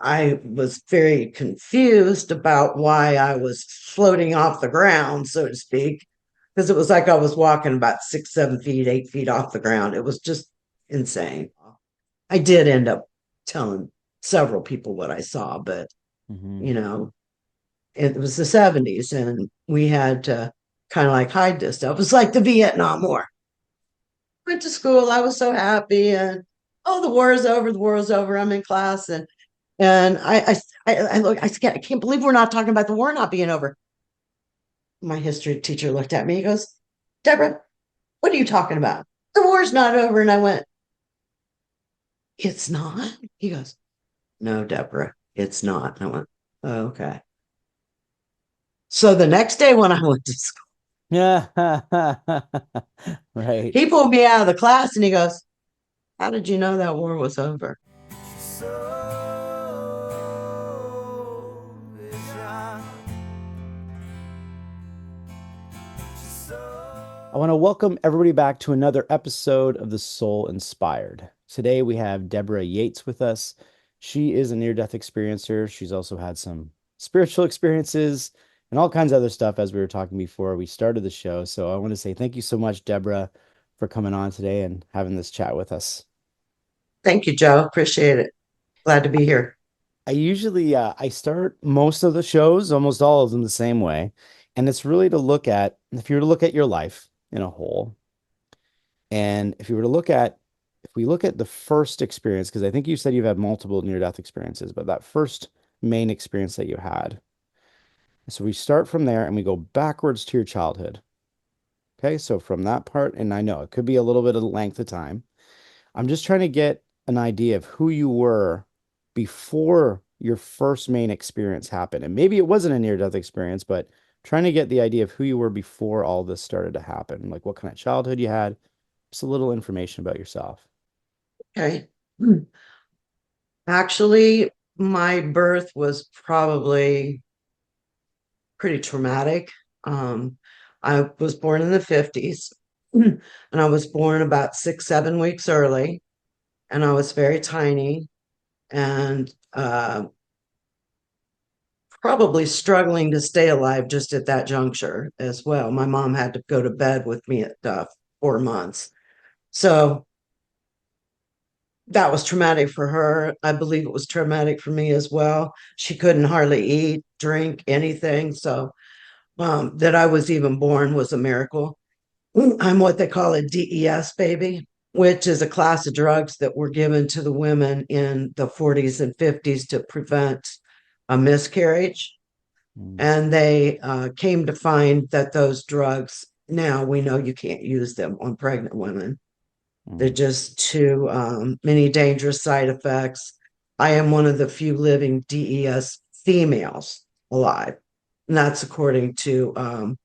I was very confused about why I was floating off the ground, so to speak, because it was like I was walking about 6, 7 feet, 8 feet off the ground. It was just insane. I did end up telling several people what I saw, but Hmm. you know, it was the 70s and we had to kind of like hide this stuff. It was like the Vietnam War. Went to school, I was so happy, and oh, the war is over, the war is over. I'm in class, and I look, I can't believe we're not talking about the war not being over. My history teacher looked at me. He goes, Deborah, what are you talking about? The war's not over. And I went, it's not. He goes, no, Deborah, it's not. And I went, oh, okay. So the next day when I went to school, Yeah. Right. he pulled me out of the class and he goes, how did you know that war was over? I want to welcome everybody back to another episode of The Soul Inspired. Today we have Debra Yates with us. She is a near-death experiencer. She's also had some spiritual experiences and all kinds of other stuff as we were talking before we started the show. So I want to say thank you so much, Debra, for coming on today and having this chat with us. Thank you, Joe. Appreciate it. Glad to be here. I usually I start most of the shows, almost all of them, the same way, and it's really to look at if you were to look at your life in a whole, and if you were to look at if we look at the first experience, because I think you said you've had multiple near-death experiences, but that first main experience that you had. So we start from there and we go backwards to your childhood. Okay, so from that part, and I know it could be a little bit of length of time. I'm just trying to get an idea of who you were before your first main experience happened. And maybe it wasn't a near-death experience, but trying to get the idea of who you were before all this started to happen, like what kind of childhood you had, just a little information about yourself. Okay. Actually, my birth was probably pretty traumatic. Um, I was born in the 50s, and I was born about 6, 7 weeks early, and I was very tiny and probably struggling to stay alive just at that juncture as well. My mom had to go to bed with me at 4 months. So that was traumatic for her. I believe it was traumatic for me as well. She couldn't hardly eat, drink, anything. So that I was even born was a miracle. I'm what they call a DES baby, which is a class of drugs that were given to the women in the 40s and 50s to prevent a miscarriage. Mm, And they came to find that those drugs, now we know you can't use them on pregnant women. They're mm, just too many dangerous side effects. I am one of the few living DES females alive. And that's according to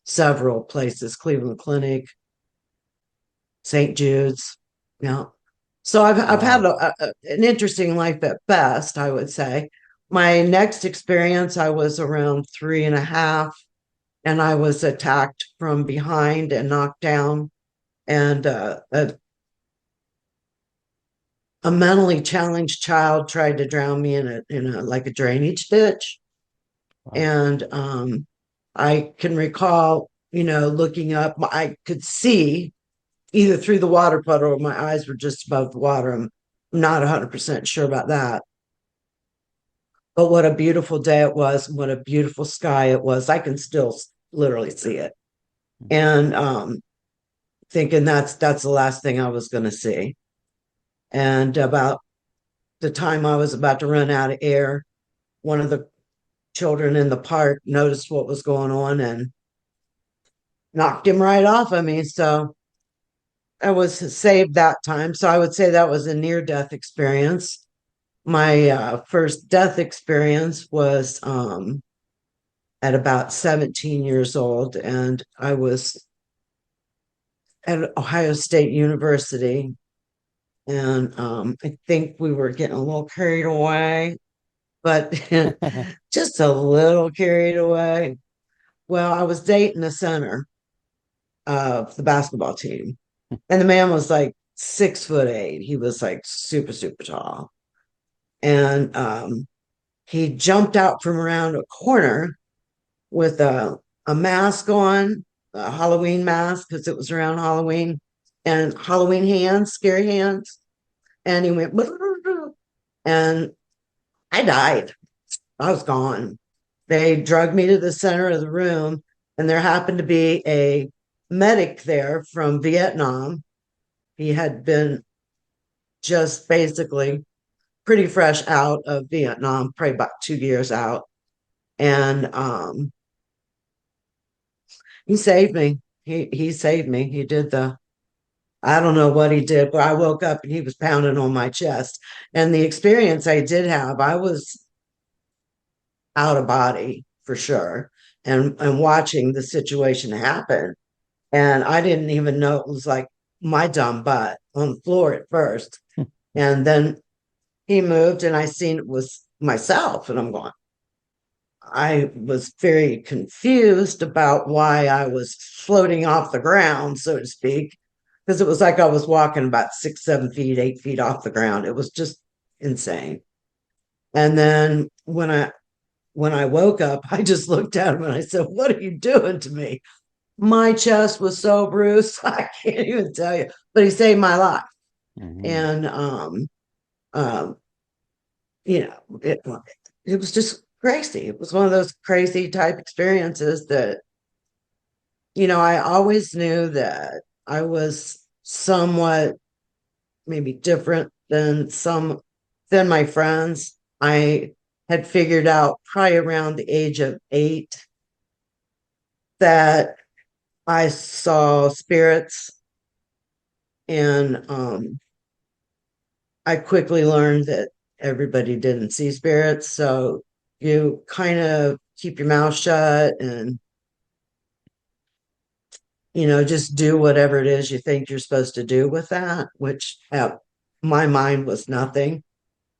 several places, Cleveland Clinic, St. Jude's. Yeah. So I've had wow. an interesting life at best, I would say. My next experience, I was around 3.5, and I was attacked from behind and knocked down. And a mentally challenged child tried to drown me in a like a drainage ditch. Wow. And I can recall, looking up, I could see either through the water puddle or my eyes were just above the water. I'm not 100% sure about that. But what a beautiful day it was, what a beautiful sky it was. I can still literally see it. And thinking that's the last thing I was going to see. And about the time I was about to run out of air, one of the children in the park noticed what was going on and knocked him right off of me. So I was saved that time. So I would say that was a near death experience. My first death experience was at about 17 years old, and I was at Ohio State University. And I think we were getting a little carried away, but just a little carried away. Well, I was dating the center of the basketball team, and the man was like 6'8". He was like super, super tall. And he jumped out from around a corner with a mask on, a Halloween mask, because it was around Halloween, and Halloween hands, scary hands. And he went, and I died. I was gone. They drugged me to the center of the room, and there happened to be a medic there from Vietnam. He had been just basically pretty fresh out of Vietnam, probably about 2 years out. And he saved me. He saved me. He did the I don't know what he did, but I woke up and he was pounding on my chest. And the experience I did have, I was out of body for sure. And watching the situation happen. And I didn't even know it was like my dumb butt on the floor at first. And then he moved and I seen it was myself. And I'm going, I was very confused about why I was floating off the ground, so to speak, because it was like I was walking about 6, 7 feet, 8 feet off the ground. It was just insane. And then when I woke up, I just looked at him and I said, "What are you doing to me?" My chest was so bruised, I can't even tell you. But he saved my life. Hmm. And um, it was just crazy. It was one of those crazy type experiences that, I always knew that I was somewhat maybe different than my friends. I had figured out probably around the age of 8 that I saw spirits, and I quickly learned that everybody didn't see spirits. So you kind of keep your mouth shut and, just do whatever it is you think you're supposed to do with that, which my mind was nothing.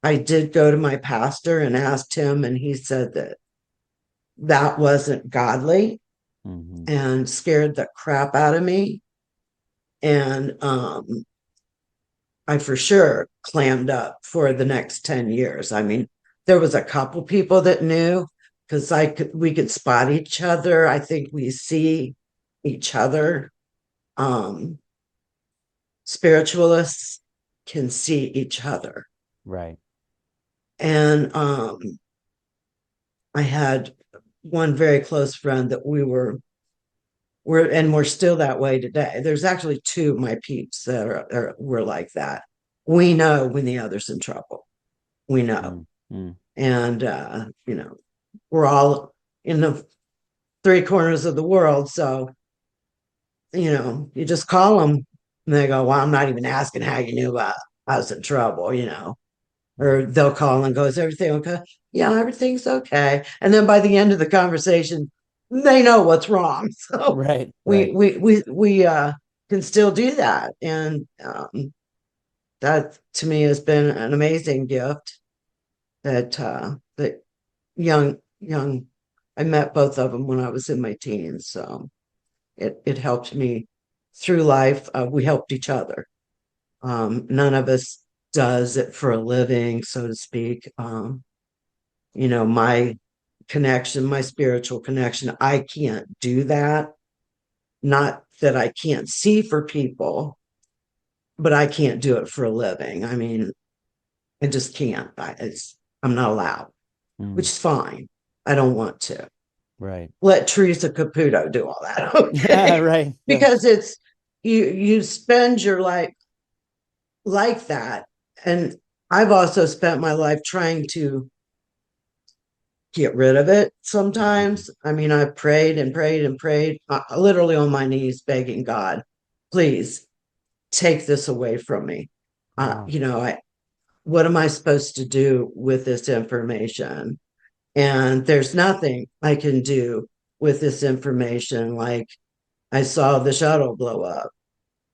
I did go to my pastor and asked him, and he said that that wasn't godly Hmm. and scared the crap out of me. And I for sure clammed up for the next 10 years. I mean, there was a couple people that knew because we could spot each other. I think we see each other. Um, Spiritualists can see each other. Right. And I had one very close friend that we're still that way today. There's actually two of my peeps that were like that. We know when the other's in trouble. We know. Mm-hmm. And we're all in the three corners of the world. So, you just call them and they go, "Well, I'm not even asking how you knew about I was in trouble." Or they'll call and go, "Is everything okay?" "Yeah, everything's okay." And then by the end of the conversation, they know what's wrong. So Right. we Right. we we we can still do that, and that to me has been an amazing gift that young. I met both of them when I was in my teens, so it helped me through life. We helped each other. None of us does it for a living, so to speak. My connection, my spiritual connection, I can't do that. Not that I can't see for people, but I can't do it for a living. I mean, I just can't. I'm not allowed, which Mm. is fine. I don't want to. Right. Let Teresa Caputo do all that, okay? Right. Yeah. Because it's you spend your life like that. And I've also spent my life trying to get rid of it Mhm. sometimes. I mean, I prayed and prayed and prayed, literally on my knees, begging God, please take this away from me. Wow. What am I supposed to do with this information? And there's nothing I can do with this information. Like I saw the shuttle blow up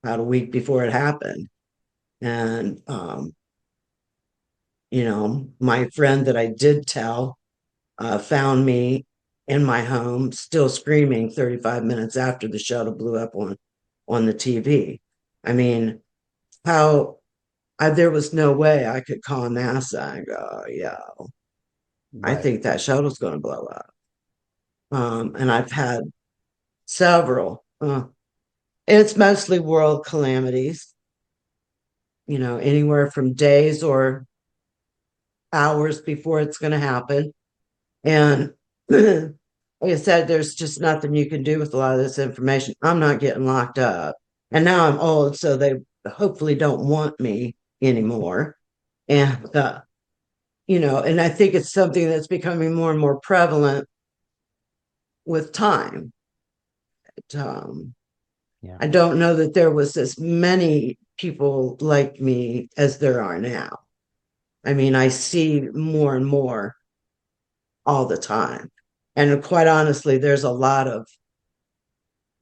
about a week before it happened. And, my friend that I did tell found me in my home still screaming 35 minutes after the shuttle blew up on the TV. I mean, how there was no way I could call NASA and go, yeah, I Right. think that shuttle's going to blow up. And I've had several. It's mostly world calamities, anywhere from days or hours before it's going to happen. And like I said, there's just nothing you can do with a lot of this information. I'm not getting locked up. And now I'm old, so they hopefully don't want me anymore. And, and I think it's something that's becoming more and more prevalent with time. Um, Yeah. I don't know that there was as many people like me as there are now. I mean, I see more and more all the time. And quite honestly, there's a lot of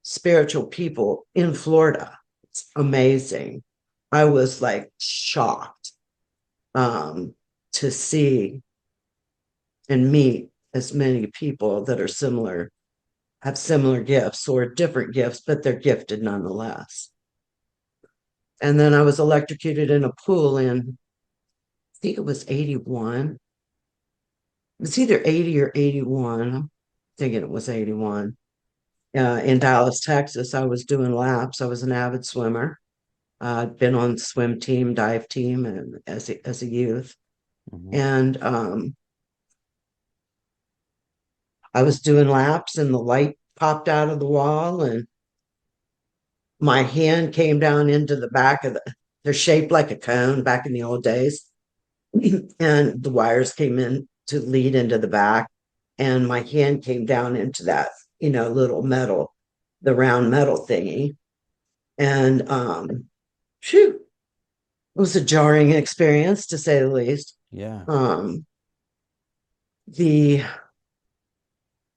spiritual people in Florida. It's amazing. I was like shocked to see and meet as many people that are similar, have similar gifts or different gifts, but they're gifted nonetheless. And then I was electrocuted in a pool in, I think it was 81. It was either 80 or 81. I'm thinking it was 81. In Dallas, Texas, I was doing laps. I was an avid swimmer. I'd been on swim team, dive team, and as a youth, Hmm. and I was doing laps, and the light popped out of the wall, and my hand came down into the back of the. They're shaped like a cone back in the old days, and the wires came in to lead into the back, and my hand came down into that, little metal, the round metal thingy, and phew, it was a jarring experience to say the least. Yeah. Um, the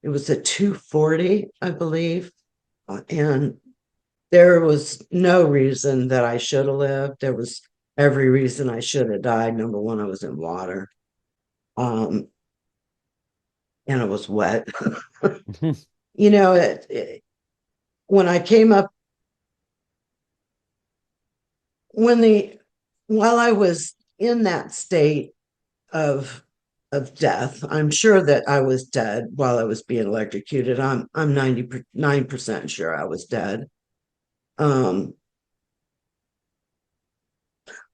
it was a 240, I believe, and there was no reason that I should have lived. There was every reason I should have died. Number one, I was in water, um, and it was wet. When I came up, when the while I was in that state of death. I'm sure that I was dead while I was being electrocuted. I'm 99% sure I was dead. Um,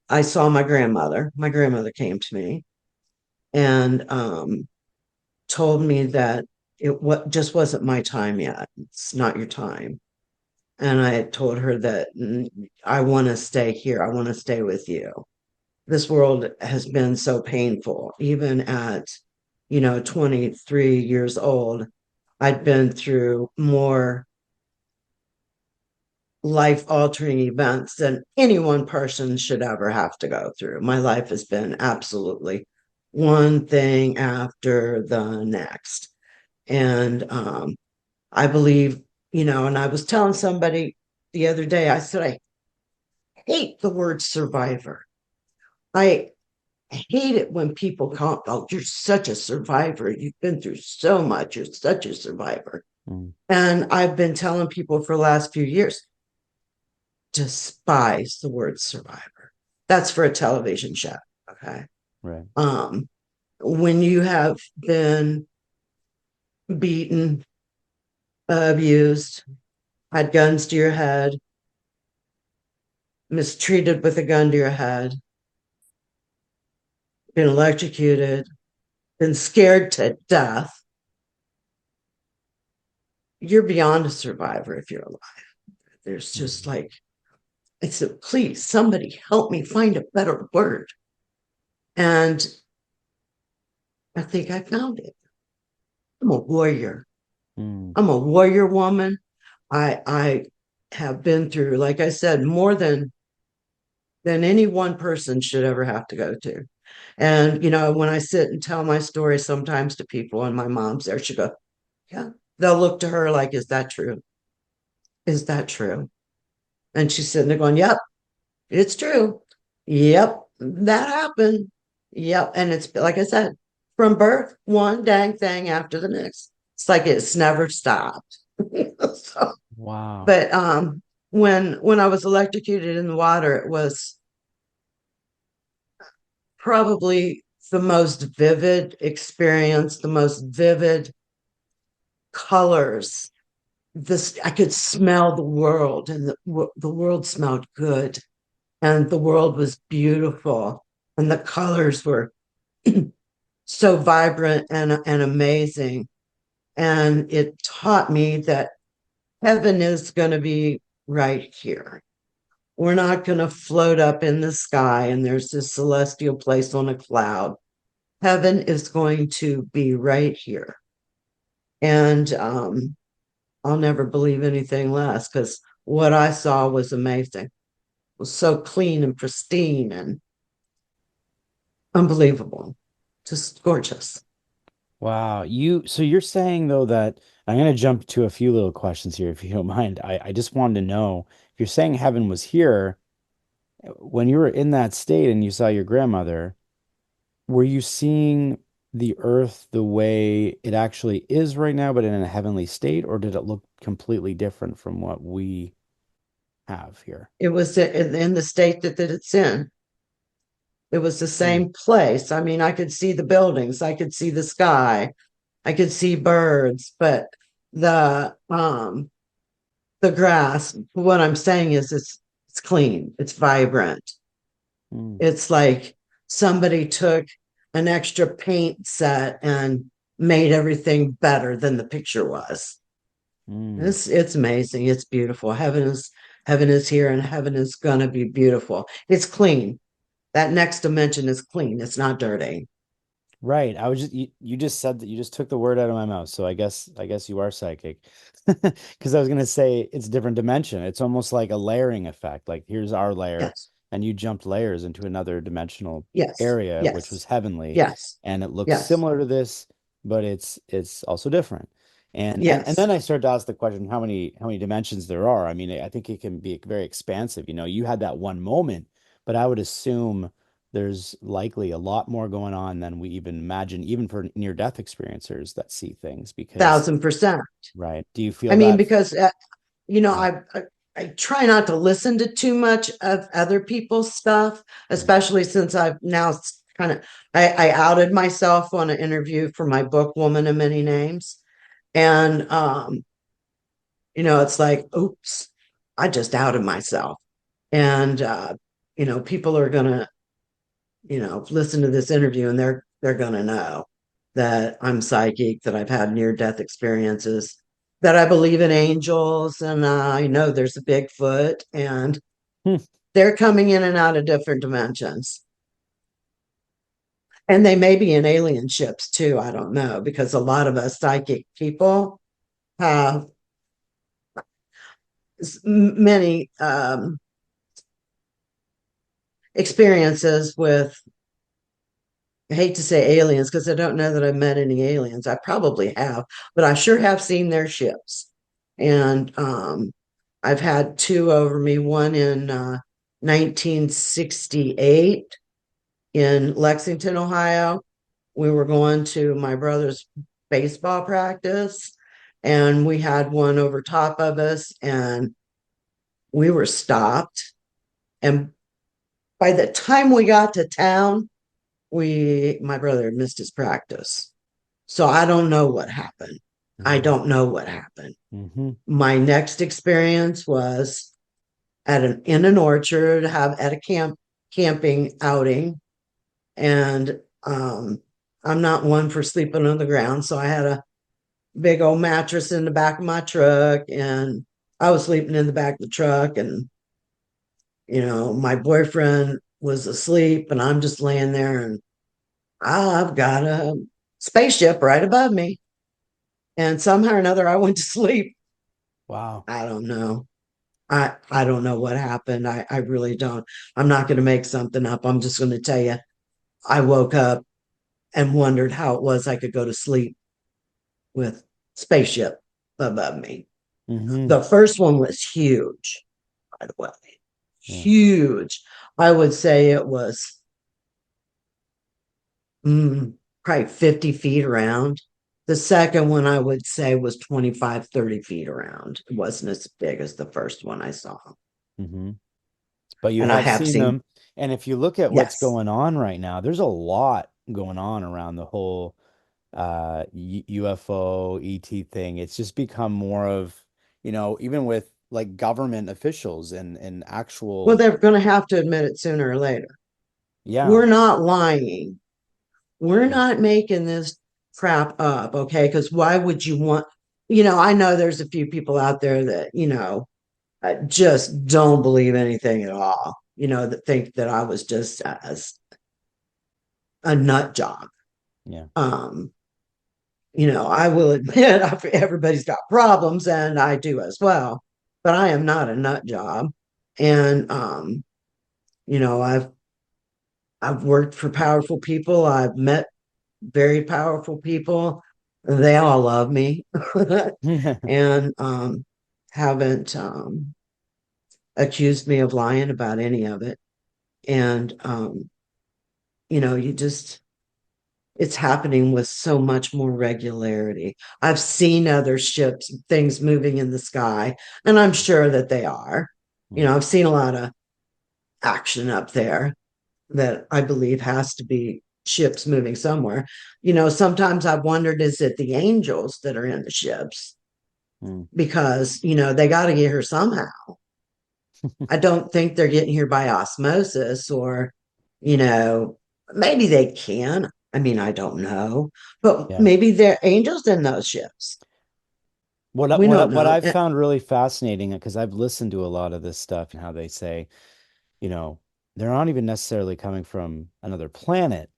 I saw my grandmother. My grandmother came to me and told me that just wasn't my time yet. It's not your time. And I told her that I want to stay here. I want to stay with you. This world has been so painful, even at 23 years old. I'd been through more life altering events than any one person should ever have to go through. My life has been absolutely one thing after the next. And I believe, and I was telling somebody the other day, I said, I hate the word survivor. I hate it when people call, oh, you're such a survivor. You've been through so much. You're such a survivor. Mm. And I've been telling people for the last few years, despise the word survivor. That's for a television show. Okay. Right. Um, when you have been beaten, abused, had guns to your head, mistreated with a gun to your head, been electrocuted, been scared to death, you're beyond a survivor if you're alive. There's just Mhm. like, I said, please, somebody help me find a better word. And I think I found it. I'm a warrior. Mm. I'm a warrior woman. I have been through, like I said, more than any one person should ever have to go to. And when I sit and tell my story sometimes to people, and my mom's there, she go, "Yeah." They'll look to her like, "Is that true? Is that true?" And she's sitting there going, "Yep, it's true. Yep, that happened. Yep." And it's like I said, from birth, one dang thing after the next. It's like it's never stopped. So, Wow. but when I was electrocuted in the water, it was probably the most vivid experience, the most vivid colors. This I could smell the world, and the world smelled good, and the world was beautiful, and the colors were so vibrant and amazing. And it taught me that heaven is going to be right here. We're not going to float up in the sky and there's this celestial place on a cloud. Heaven is going to be right here. And I'll never believe anything less because what I saw was amazing. It was so clean and pristine and unbelievable, just gorgeous. Wow. So you're saying though that I'm going to jump to a few little questions here, if you don't mind. I just wanted to know if you're saying heaven was here, when you were in that state and you saw your grandmother, were you seeing the earth the way it actually is right now, but in a heavenly state, or did it look completely different from what we have here? It was in the state that it's in. It was the Hmm. same place. I mean, I could see the buildings, I could see the sky, I could see birds, but the grass, what I'm saying is it's clean, it's vibrant. Hmm. It's like somebody took an extra paint set and made everything better than the picture was. Hmm. It's amazing. It's beautiful. Heaven is here and heaven is gonna be beautiful. It's clean. That next dimension is clean. It's not dirty. Right. You just said that you just took the word out of my mouth. So I guess you are psychic. Because I was gonna say it's a different dimension. It's almost like a layering effect. Like here's our layer, Yes. and you jumped layers into another dimensional Yes. area, which was Yes. heavenly, Yes. and it looks Yes. similar to this, but it's also different. And Yes. then I started to ask the question, how many dimensions there are. I mean, I think it can be very expansive. You know, you had that one moment, but I would assume there's likely a lot more going on than we even imagine, even for near-death experiencers that see things. Because, 1,000%. right, do you I feel mean, that? because Yeah. I try not to listen to too much of other people's stuff, Mm, especially since I've now kind of I outed myself on an interview for my book, Woman of Many Names. And it's like, oops, I just outed myself. And people are gonna, listen to this interview and they're gonna know that I'm psychic, that I've had near-death experiences, that I believe in angels, and I know there's a Bigfoot, and hmm. they're coming in and out of different dimensions. And they may be in alien ships too. I don't know, because a lot of us psychic people have many experiences with, I hate to say aliens because I don't know that I've met any aliens. I probably have, but I sure have seen their ships. And I've had two over me, one in 1968 in Lexington, Ohio. We were going to my brother's baseball practice, and we had one over top of us, and we were stopped. And by the time we got to town, my brother had missed his practice. So I don't know what happened. I Mm, don't know what happened. hmm. My next experience was in an orchard, have at a camping outing, and I'm not one for sleeping on the ground, so I had a big old mattress in the back of my truck, and I was sleeping in the back of the truck, and my boyfriend was asleep, and I'm just laying there, and I've got a spaceship right above me. And somehow or another, I went to sleep. Wow. I don't know. I don't know what happened. I really don't. I'm not going to make something up. I'm just going to tell you. I woke up and wondered how it was I could go to sleep with spaceship above me. Hmm. The first one was huge, by the way. Yeah. Huge. I would say it was mm, probably 50 feet around. The second one I would say was 25, 30 feet around. It wasn't as big as the first one I saw. Hmm. But you And I have have seen seen, them, And if you look at what's Yes. going on right now, there's a lot going on around the whole UFO ET thing. It's just become more of, even with like government officials and Well, actual, they're going to have to admit it sooner or later. yeah. We're not lying. We're not making this crap up, okay? Because why would you want, I know there's a few people out there that, just don't believe anything at all, that think that I was just as a nut job. Yeah. Um, I will admit everybody's got problems and I do as well, but I am not a nut job. And you know, I've I've worked for powerful people. I've met very powerful people. They all love me and haven't accused me of lying about any of it. And you just it's happening with so much more regularity. I've seen other ships, things moving in the sky, and I'm sure that they are. I've seen a lot of action up there that I believe has to be ships moving somewhere. Sometimes I've wondered, is it the angels that are in the ships? Because, they got to get here somehow. I don't think they're getting here by osmosis or, you know, maybe they can. I mean, I don't know, but Yeah. maybe they're angels in those ships. What We don't what know. I've found really fascinating, because I've listened to a lot of this stuff and how they say, you know, they're not even necessarily coming from another planet.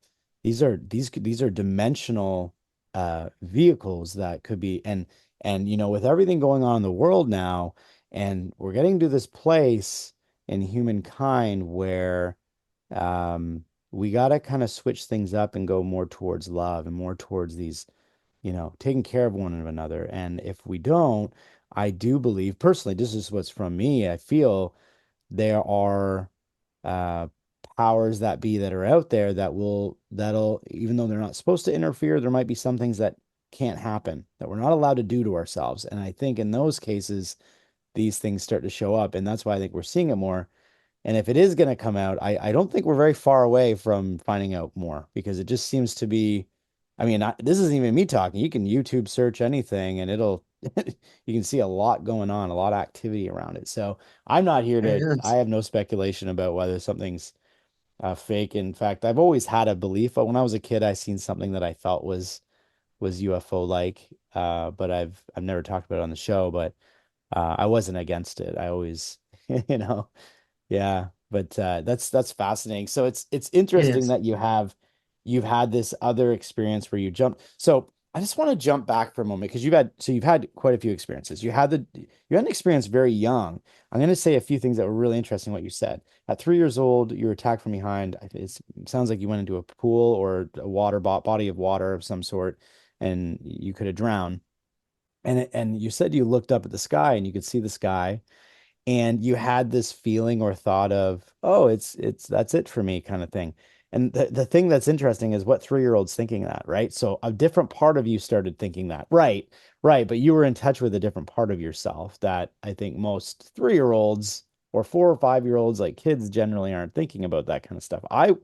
These are dimensional vehicles that could be, and with everything going on in the world now, and we're getting to this place in humankind where we got to kind of switch things up and go more towards love and more towards these, taking care of one another. And if we don't, I do believe personally, this is what's from me, I feel there are uh, powers that be that are out there that'll, even though they're not supposed to interfere, there might be some things that can't happen that we're not allowed to do to ourselves. And I think in those cases, these things start to show up. And that's why I think we're seeing it more. And if it is going to come out, I don't think we're very far away from finding out more, because it just seems to be. I mean, this isn't even me talking. You can YouTube search anything and it'll, you can see a lot going on, a lot of activity around it. So I'm not here to, I Yes. have no speculation about whether something's fake. In fact, I've always had a belief, but when I was a kid, I seen something that I felt was UFO like, but I've never talked about it on the show, but I wasn't against it. I always, you know. Yeah, but that's fascinating. So it's It interesting is. that you've had this other experience where you jumped. So I just want to jump back for a moment, because you've had quite a few experiences. You had an experience very young. I'm going to say a few things that were really interesting what you said. At 3 years old, you were attacked from behind. It sounds like you went into a pool or a body of water of some sort, and you could have drowned. And you said you looked up at the sky and you could see the sky, and you had this feeling or thought of, oh, it's that's it for me, kind of thing. And the thing that's interesting is what 3-year-olds thinking that, right? So a different part of you started thinking that, right, but you were in touch with a different part of yourself that I think most 3-year-olds or 4 or 5-year-olds, like kids, generally aren't thinking about that kind of stuff. I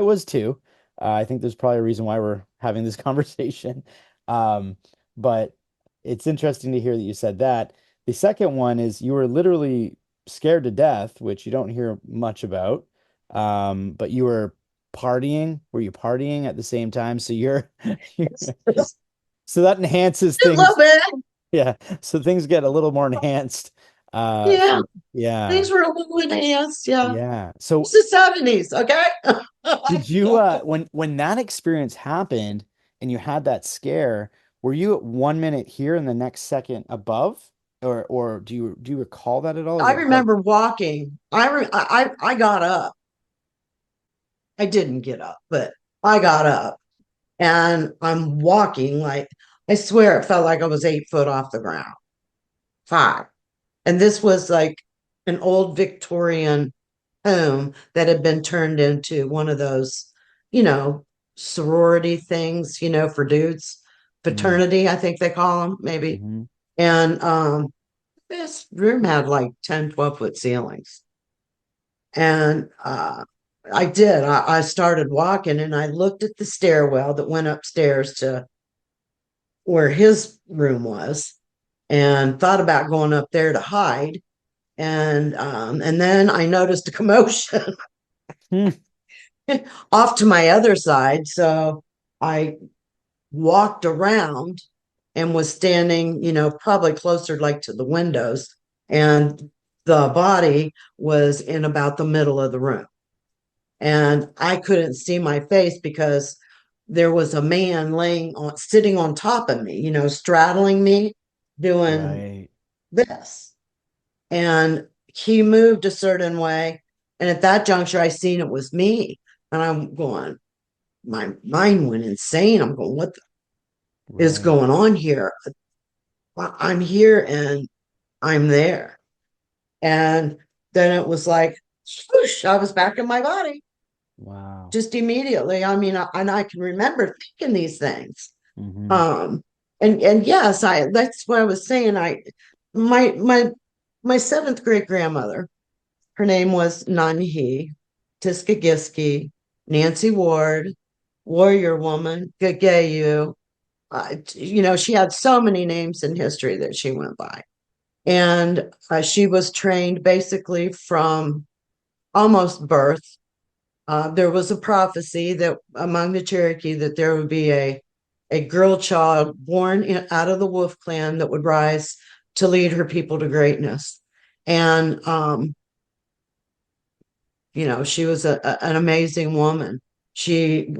was too. I think there's probably a reason why we're having this conversation. um but it's interesting to hear that you said that. The second one is you were literally scared to death, which you don't hear much about. But you were partying. Were you partying at the same time? So so that enhances A little things. bit. Yeah. So things get a little more enhanced. Yeah. Yeah. Things were a little enhanced. Yeah. Yeah. It's So the 70s. Okay. I did you feel when that experience happened and you had that scare, were you at 1 minute here and the next second above? Or do you recall that at all? Is I it like remember walking. I got up. I didn't get up, but I got up and I'm walking like I swear it felt like I was 8 foot off the ground. 5. And this was like an old Victorian home that had been turned into one of those, you know, sorority things, for dudes. mm, Fraternity, I think they call them, maybe. mhm. And this room had like 10, 12 foot ceilings. And I did. I started walking and I looked at the stairwell that went upstairs to where his room was and thought about going up there to hide. And then I noticed a commotion Hmm. off to my other side. So I walked around and was standing, probably closer like to the windows. And the body was in about the middle of the room. And I couldn't see my face because there was a man sitting on top of me, straddling me, doing Right. this. And he moved a certain way. And at that juncture, I seen it was me. And I'm going, my mind went insane. I'm going, what is Right. going on here? Well, I'm here and I'm there. And then it was like, swoosh, I was back in my body Wow. just immediately. I mean, and I can remember thinking these things. Hmm. Um, and yes, that's what I was saying. My my my seventh great grandmother, her name was Nanhi Tiskagiski, Nancy Ward, Warrior Woman, Gagayu. She had so many names in history that she went by. And she was trained basically from almost birth. There was a prophecy that among the Cherokee that there would be a girl child born out of the Wolf clan that would rise to lead her people to greatness. And she was an amazing woman. She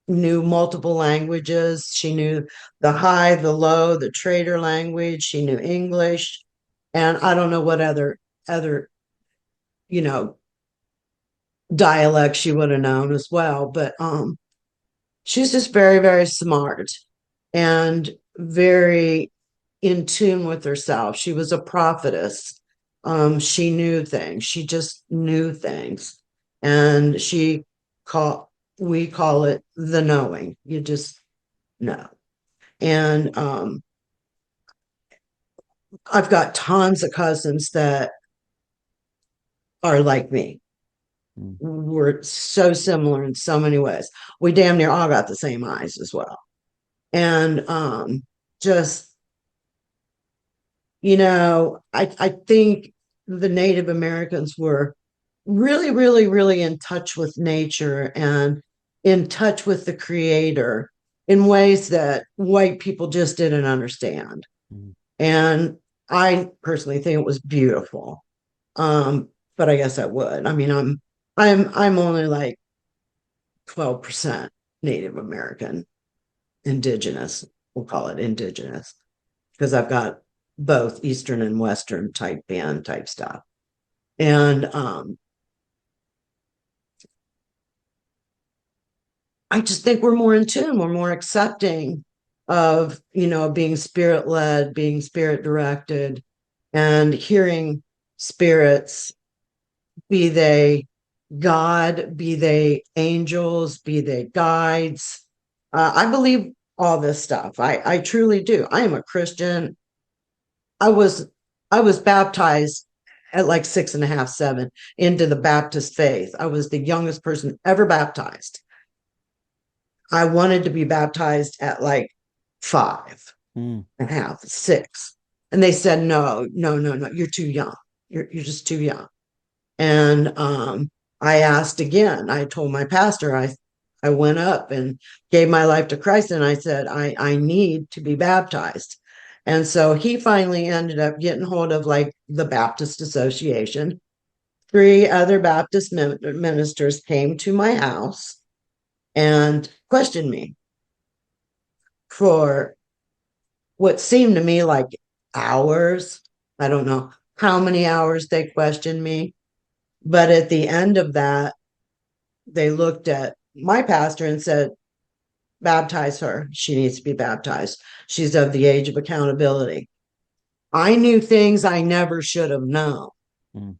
knew multiple languages. She knew the high, the low, the trader language. She knew English, and I don't know what other you know dialect she would have known as well. But she's just very, very smart and very in tune with herself. She was a prophetess. She knew things. She just knew things, and call we call it the knowing. You just know. And I've got tons of cousins that are like me. Mm. We're so similar in so many ways. We damn near all got the same eyes as well. And just, I think the Native Americans were really, really, really in touch with nature and in touch with the creator in ways that white people just didn't understand. Mm. And I personally think it was beautiful. Um, but I guess I would. I mean, I'm only like 12% Native American, indigenous. We'll call it indigenous because I've got both Eastern and Western type band type stuff. And I just think we're more in tune, we're more accepting of, being spirit led, being spirit directed, and hearing spirits, be they God, be they angels, be they guides. I believe all this stuff. I truly do. I am a Christian. I was I was baptized at like 6.5, 7 into the Baptist faith. I was the youngest person ever baptized. I wanted to be baptized at like 5.5, 6. And they said, no, no, no, no, you're too young. You're just too young. And I asked again. I told my pastor, I went up and gave my life to Christ, and I said, I need to be baptized. And so he finally ended up getting hold of like the Baptist Association. 3 other Baptist ministers came to my house and questioned me for what seemed to me like hours. I don't know how many hours they questioned me. But at the end of that, they looked at my pastor and said, baptize her. She needs to be baptized. She's of the age of accountability. I knew things I never should have known. Mm.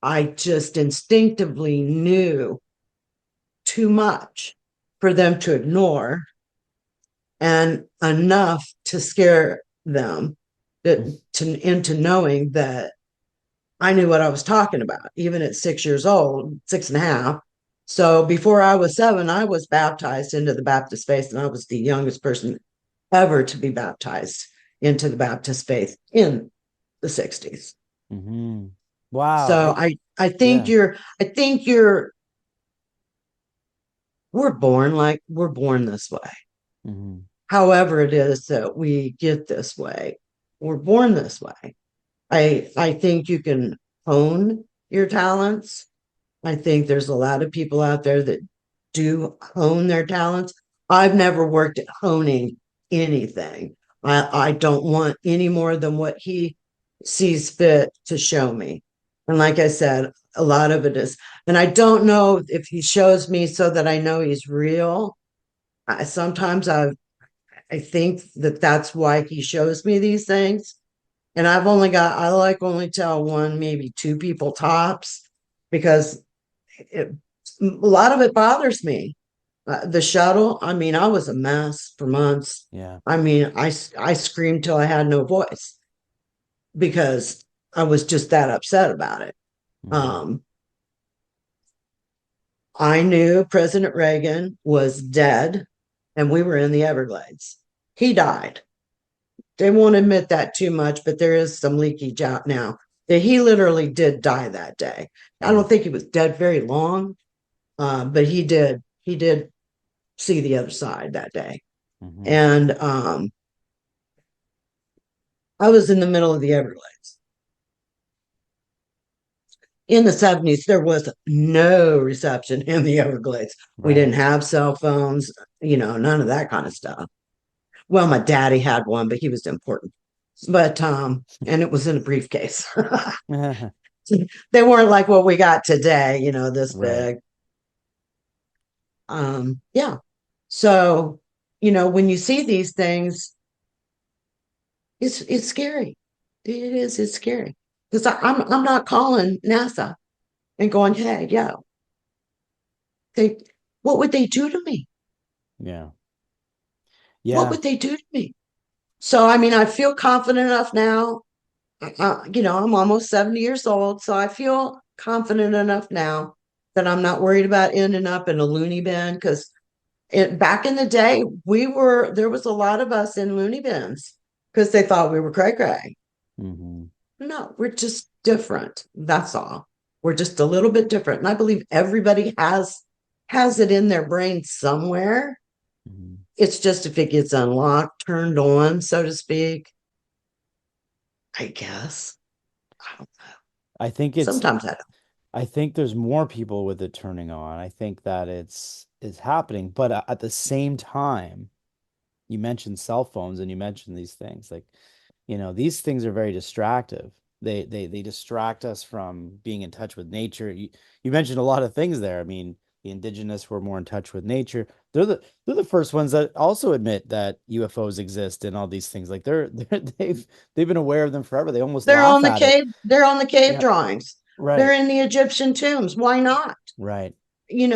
I just instinctively knew too much for them to ignore and enough to scare them Mm. into knowing that I knew what I was talking about, even at 6 years old, 6.5. So before I was 7, I was baptized into the Baptist faith, and I was the youngest person ever to be baptized into the Baptist faith in the 60s. Hmm. Wow. So I think Yeah. you're we're born this way. Hmm. However it is that we get this way, we're born this way. I think you can hone your talents. I think there's a lot of people out there that do hone their talents. I've never worked at honing anything. I don't want any more than what he sees fit to show me. And like I said, a lot of it is, and I don't know if he shows me so that I know he's real. Sometimes I think that that's why he shows me these things. And I like only tell one, maybe two people tops, because it, a lot of it bothers me. The shuttle, I mean, I was a mess for months. Yeah. I mean, I screamed till I had no voice because I was just that upset about it. Hmm. Um, I knew President Reagan was dead and we were in the Everglades. He died. They won't admit that too much, but there is some leakage out now that he literally did die that day. I Hmm. don't think he was dead very long, but he did. He did see the other side that day. Hmm. And I was in the middle of the Everglades. In the 70s, there was no reception in the Everglades. We Right. didn't have cell phones, none of that kind of stuff. Well, my daddy had one, but he was important. But and it was in a briefcase. They weren't like what we got today, this Right. big. Yeah. So, when you see these things, it's scary. It's scary. Because I'm not calling NASA and going, hey, yo, they what would they do to me? Yeah. What Yeah. would they do to me? So I mean, I feel confident enough now. I'm almost 70 years old, so I feel confident enough now that I'm not worried about ending up in a loony bin, because back in the day, there was a lot of us in loony bins because they thought we were cray cray. Hmm. No, we're just different. That's all. We're just a little bit different. And I believe everybody has it in their brain somewhere. Hmm. It's just if it gets unlocked, turned on, so to speak, I guess. I don't know. I think it's Sometimes I don't. I think there's more people with it turning on. I think that it's happening, but at the same time, you mentioned cell phones and you mentioned these things. Like, these things are very distractive. They distract us from being in touch with nature. You mentioned a lot of things there. I mean, the indigenous were more in touch with nature. They're the first ones that also admit that UFOs exist and all these things. Like they've been aware of them forever. They almost laugh at it. They're on the cave Yeah, drawings. They're right. in the Egyptian tombs. Why not? Right. And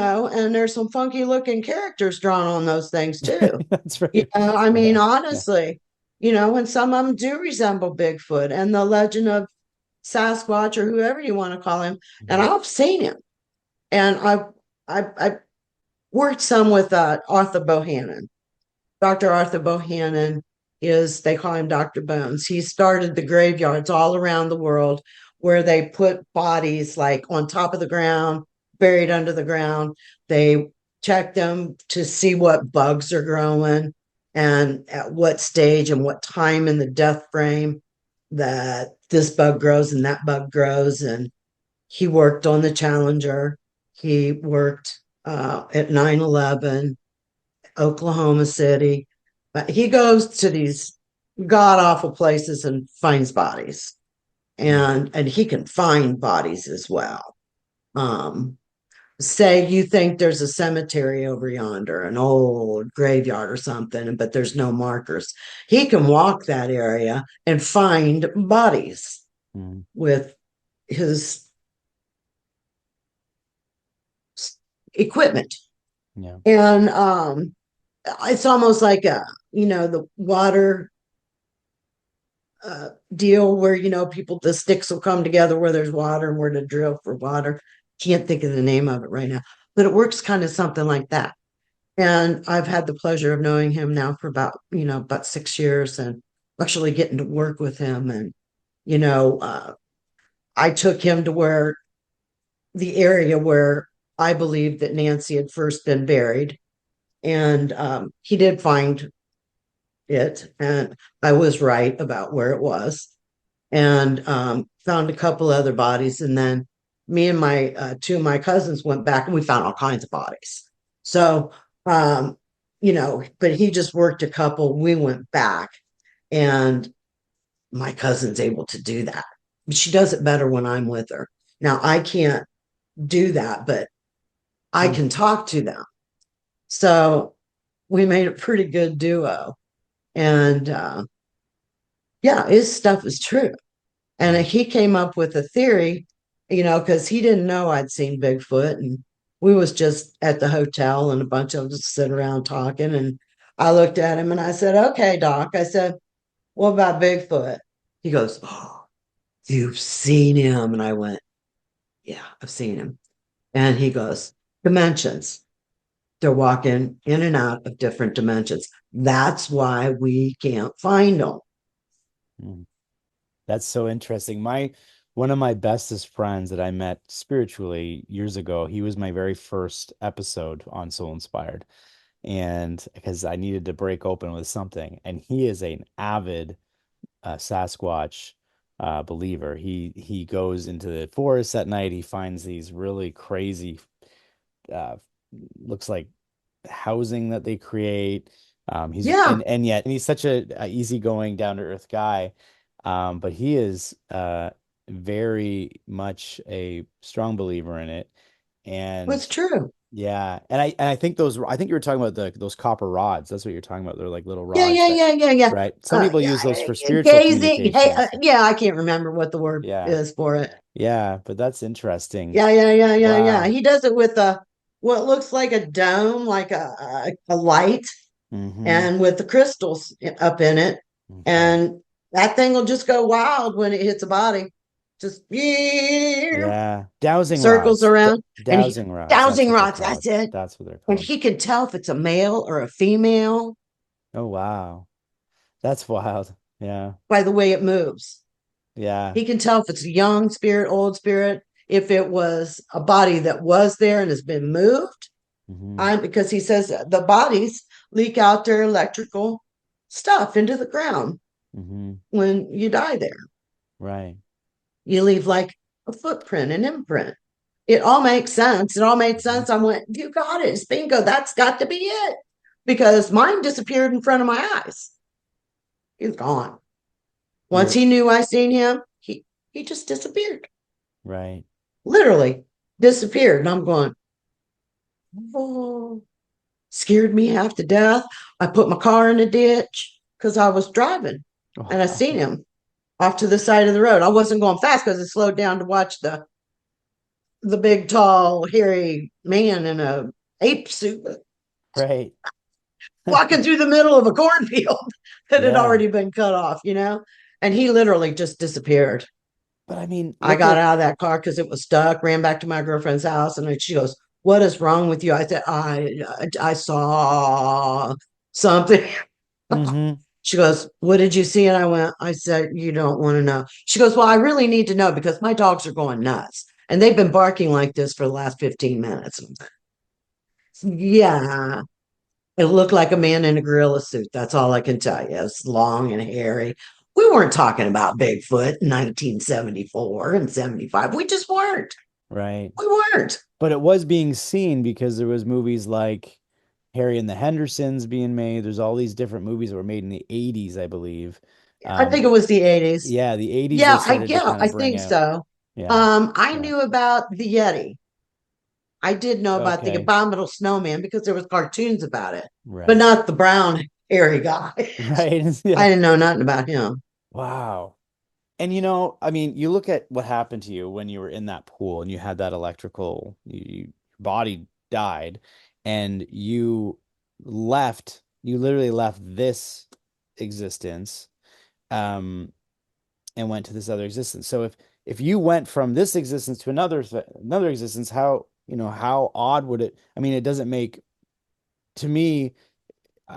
there's some funky looking characters drawn on those things too. That's right. I mean, Yeah. Yeah. honestly, and some of them do resemble Bigfoot and the legend of Sasquatch, or whoever you want to call him. And Mhm. I've seen him. And I worked some with Arthur Bohannon. Dr. Arthur Bohannon they call him Dr. Bones. He started the graveyards all around the world where they put bodies like on top of the ground, buried under the ground. They check them to see what bugs are growing and at what stage and what time in the death frame that this bug grows and that bug grows. And he worked on the Challenger. He worked at 9/11, Oklahoma City. He goes to these god awful places and finds bodies, Mm. and he can find bodies as well. Um, Say you think there's a cemetery over yonder, an old graveyard or something, but there's no markers. He can walk that area and find bodies Mm. with his equipment. Yeah. And it's almost like the water deal where, people, the sticks will come together where there's water and where to drill for water. Can't think of the name of it right now, but it works kind of something like that. And I've had the pleasure of knowing him now for about 6 years and actually getting to work with him. And, you know, uh, I took him to where the area where I believed that Nancy had first been buried. And he did find it. And I was right about where it was. And found a couple other bodies. And then me and my two of my cousins went back and we found all kinds of bodies. So, but he just worked a couple. We went back and my cousin's able to do that. She does it better when I'm with her. Now, I can't do that, but I Hmm. can talk to them. So we made a pretty good duo. And yeah, his stuff is true. And Yeah. he came up with a theory, because he didn't know I'd seen Bigfoot. And we was just at the hotel and a bunch of us sitting around talking. And I looked at him and I said, okay, Doc. I said, what about Bigfoot? He goes, oh, you've seen him. And I went, yeah, I've seen him. And he goes, dimensions. They're walking in and out of different dimensions. That's why we can't find them. Mm. That's so interesting. My one of my bestest friends that I met spiritually years ago, he was my very first episode on Soul Inspired. And because I needed to break open with something, and he is an avid Sasquatch believer. He goes into the forest at night. He finds these really crazy, uh, looks like housing that they create. He's Yeah. and yet and he's such a easygoing, down to earth guy. But he is very much a strong believer in it. And What's true? yeah, and I think I think you were talking about those copper rods. That's what you're talking about. They're like little Yeah, rods yeah, that, yeah, yeah, yeah. right? Some people use those for spiritual Gazing. Hey, communications. yeah, I can't remember what the word Yeah. is for it. Yeah, but that's interesting. Yeah, yeah, yeah, yeah, yeah. Wow. He does it with a what looks like a dome, like a light, Mm-hmm. and with the crystals up in it, Okay. and that thing will just go wild when it hits a body, just Yeah. Dowsing circles rods. D around, and he dowsing rods. That's dowsing what they're rods. called. That's it, That's what they're and called. he can tell if it's a male or a female Oh, wow. That's wild. Yeah. by the way it moves. Yeah. He can tell if it's a young spirit, old spirit, if it was a body that was there and has been moved. Mm-hmm. Because he says the bodies leak out their electrical stuff into the ground Mm-hmm. when you die there. Right. You leave like a footprint, an imprint. It all makes sense. It all made Mm-hmm. sense. I went, you got it. It's bingo. That's got to be it. Because mine disappeared in front of my eyes. He's gone. Once You're he knew I seen him, he just disappeared. right. Literally disappeared. And I'm going, oh, scared me half to death. I put my car in a ditch because I was driving and I seen Oh, him off to the side of the road. I wasn't going fast because I slowed down to watch the big, tall, hairy man in a ape suit right. walking through the middle of a cornfield that had Yeah. already been cut off, And he literally just disappeared. But I mean, I look got at out of that car because it was stuck, ran back to my girlfriend's house, and she goes, "What is wrong with you?" I said, I saw something." mm-hmm. She goes, "What did you see?" And I said, "You don't want to know." She goes, "Well, I really need to know because my dogs are going nuts. And they've been barking like this for the last 15 minutes." Yeah. It looked like a man in a gorilla suit. That's all I can tell you. It's long and hairy. We weren't talking about Bigfoot in 1974 and 75. We just weren't. Right. We weren't. But it was being seen because there was movies like Harry and the Hendersons being made. There's all these different movies that were made in the 80s, I believe. I think it was the 80s. Yeah, the 80s they started to Yeah, kind I of bring think out. so. Yeah. I Yeah. knew about the Yeti. I did know about the Okay. abominable snowman because there was cartoons about it, but Right. not the brown hairy guy. Right. Yeah. I didn't know nothing about him. Wow. And I mean, you look at what happened to you when you were in that pool and you had that electrical, your body died and you literally left this existence. Um, and went to this other existence. So if you went from this existence to another existence, how, how odd would it? I mean, it doesn't make, to me,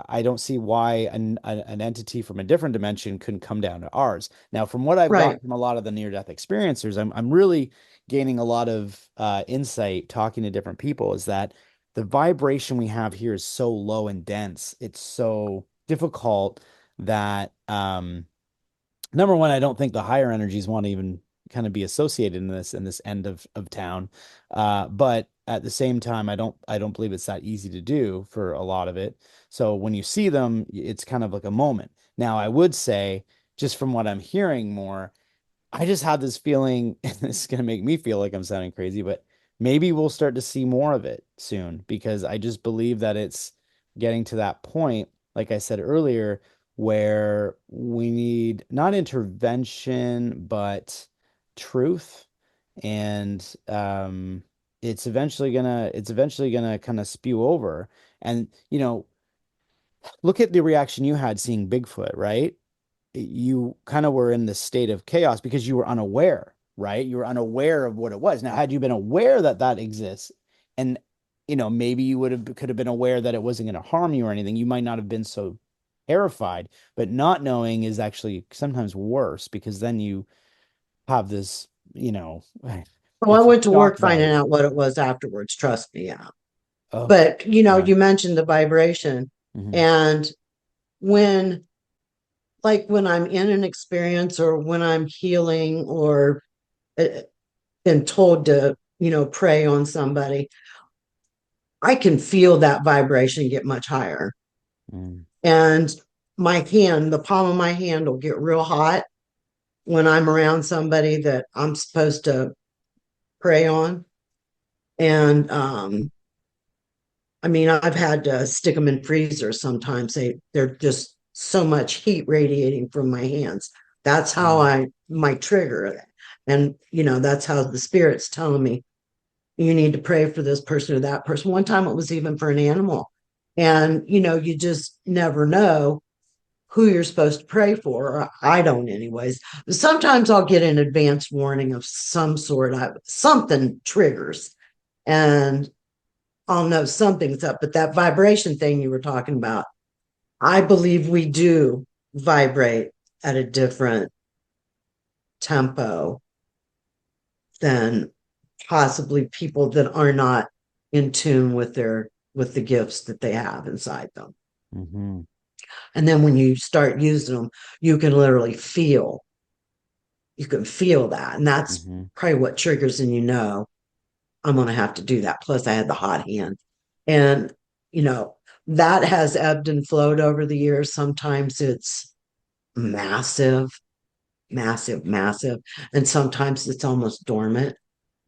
I don't see why an entity from a different dimension couldn't come down to ours. Now, from what I've Right. gotten from a lot of the near-death experiencers, I'm really gaining a lot of insight talking to different people, is that the vibration we have here is so low and dense. It's so difficult that number one, I don't think the higher energies want to even kind of be associated in this end of town. But at the same time, I don't believe it's that easy to do for a lot of it. So when you see them, it's kind of like a moment. Now, I would say, just from what I'm hearing more, I just had this feeling, and this is going to make me feel like I'm sounding crazy, but maybe we'll start to see more of it soon, because I just believe that it's getting to that point, like I said earlier, where we need not intervention, but truth. And it's eventually gonna kind of spew over. And look at the reaction you had seeing Bigfoot, right? You kind of were in this state of chaos because you were unaware, right? You were unaware of what it was. Now, had you been aware that that exists, and maybe you could have been aware that it wasn't going to harm you or anything, you might not have been so terrified. But not knowing is actually sometimes worse, because then you have this, Well, I it's went to shock work finding value. out what it was afterwards. Trust me. Yeah. Oh, But, yeah. you mentioned the vibration. Hmm. And when, like, when I'm in an experience or when I'm healing or uh, been told to, pray on somebody, I can feel that vibration get much higher. Mm. And the palm of my hand will get real hot when I'm around somebody that I'm supposed to pray on. And I mean, I've had to stick them in freezers sometimes. They're just so much heat radiating from my hands. That's how Mm. I my trigger. And that's how the spirit's telling me you need to pray for this person or that person. One time it was even for an animal. And you just never know who you're supposed to pray for. Or I don't, anyways. Sometimes I'll get an advance warning of some sort. Something triggers, and I'll know something's up. But that vibration thing you were talking about, I believe we do vibrate at a different tempo than possibly people that are not in tune with the gifts that they have inside them. Hmm. And then when you start using them, you can literally feel that. And that's Hmm. probably what triggers, and I'm going to have to do that. Plus, I had the hot hand. And, you know, that has ebbed and flowed over the years. Sometimes it's massive, massive, massive. And sometimes it's almost dormant.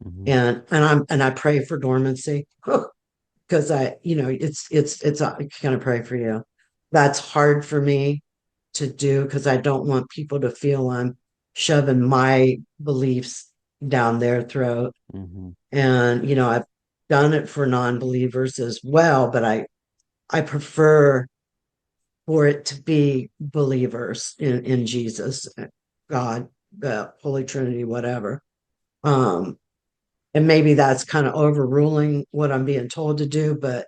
Hmm. And I pray for dormancy because it's I kind of pray for you. That's hard for me to do because I don't want people to feel I'm shoving my beliefs down their throat. Hmm. And I've done it for non-believers as well, but I prefer for it to be believers in Jesus, God, the Holy Trinity, whatever. Um, and maybe that's kind of overruling what I'm being told to do, but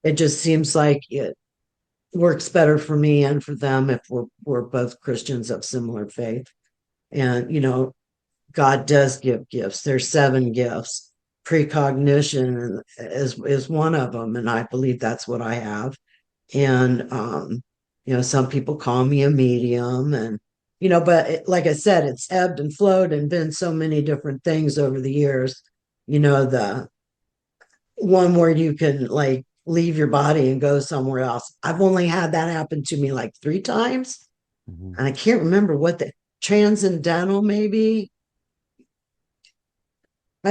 it just seems like it works better for me and for them if we're both Christians of similar faith. And God does give gifts. There's 7 gifts. Precognition is one of them, and I believe that's what I have. And some people call me a medium, and but like I said, it's ebbed and flowed and been so many different things over the years. The one where you can like leave your body and go somewhere else. I've only had that happen to me like 3 times, Hmm. and I can't remember what the transcendental maybe.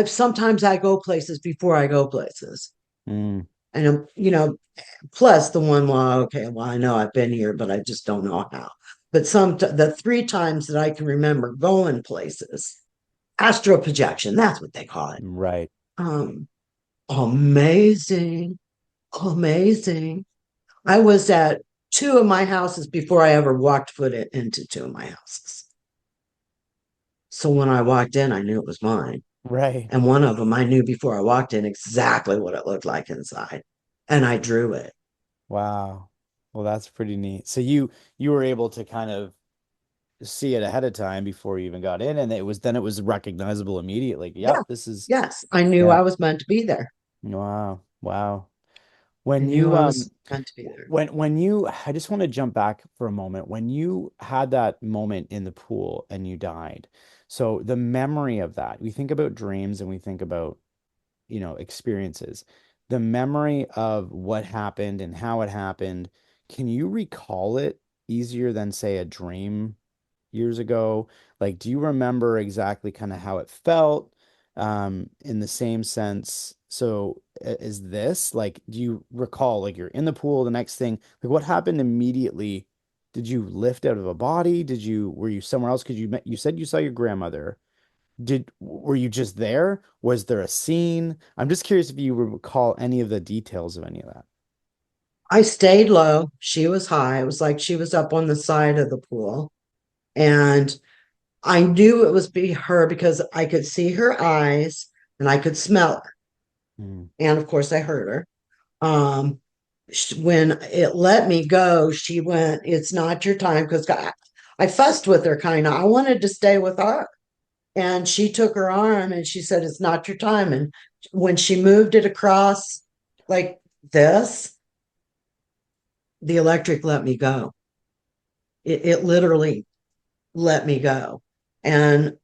Sometimes I go places before I go places. Mm. And plus the one, well, okay, well, I know I've been here, but I just don't know how. But the 3 times that I can remember going places, astral projection, that's what they call it. Right. Um, amazing, amazing. I was at 2 of my houses before I ever walked foot into 2 of my houses. So when I walked in, I knew it was mine. Right. And one of them I knew before I walked in exactly what it looked like inside. And I drew it. Wow. Well, that's pretty neat. So you were able to kind of see it ahead of time before you even got in, and it was recognizable immediately. Yeah. Yep, this is Yes. I knew yeah. I was meant to be there. Wow. Wow. I When knew you I was meant to be there. when you I just want to jump back for a moment. When you had that moment in the pool and you died. So the memory of that, we think about dreams and we think about, experiences. The memory of what happened and how it happened, can you recall it easier than say a dream years ago? Like, do you remember exactly kind of how it felt, in the same sense? So, is this like, do you recall like you're in the pool, the next thing, like what happened immediately? Did you lift out of a body? Were you somewhere else? Because you said you saw your grandmother. Were you just there? Was there a scene? I'm just curious if you recall any of the details of any of that. I stayed low. She was high. It was like she was up on the side of the pool. And I knew it was be her because I could see her eyes and I could smell her. Mm. And of course, I heard her. When it let me go, she went, "It's not your time." Because I fussed with her kind of. I wanted to stay with her. And she took her arm and she said, "It's not your time." And when she moved it across like this, the electric let me go. It literally let me go. And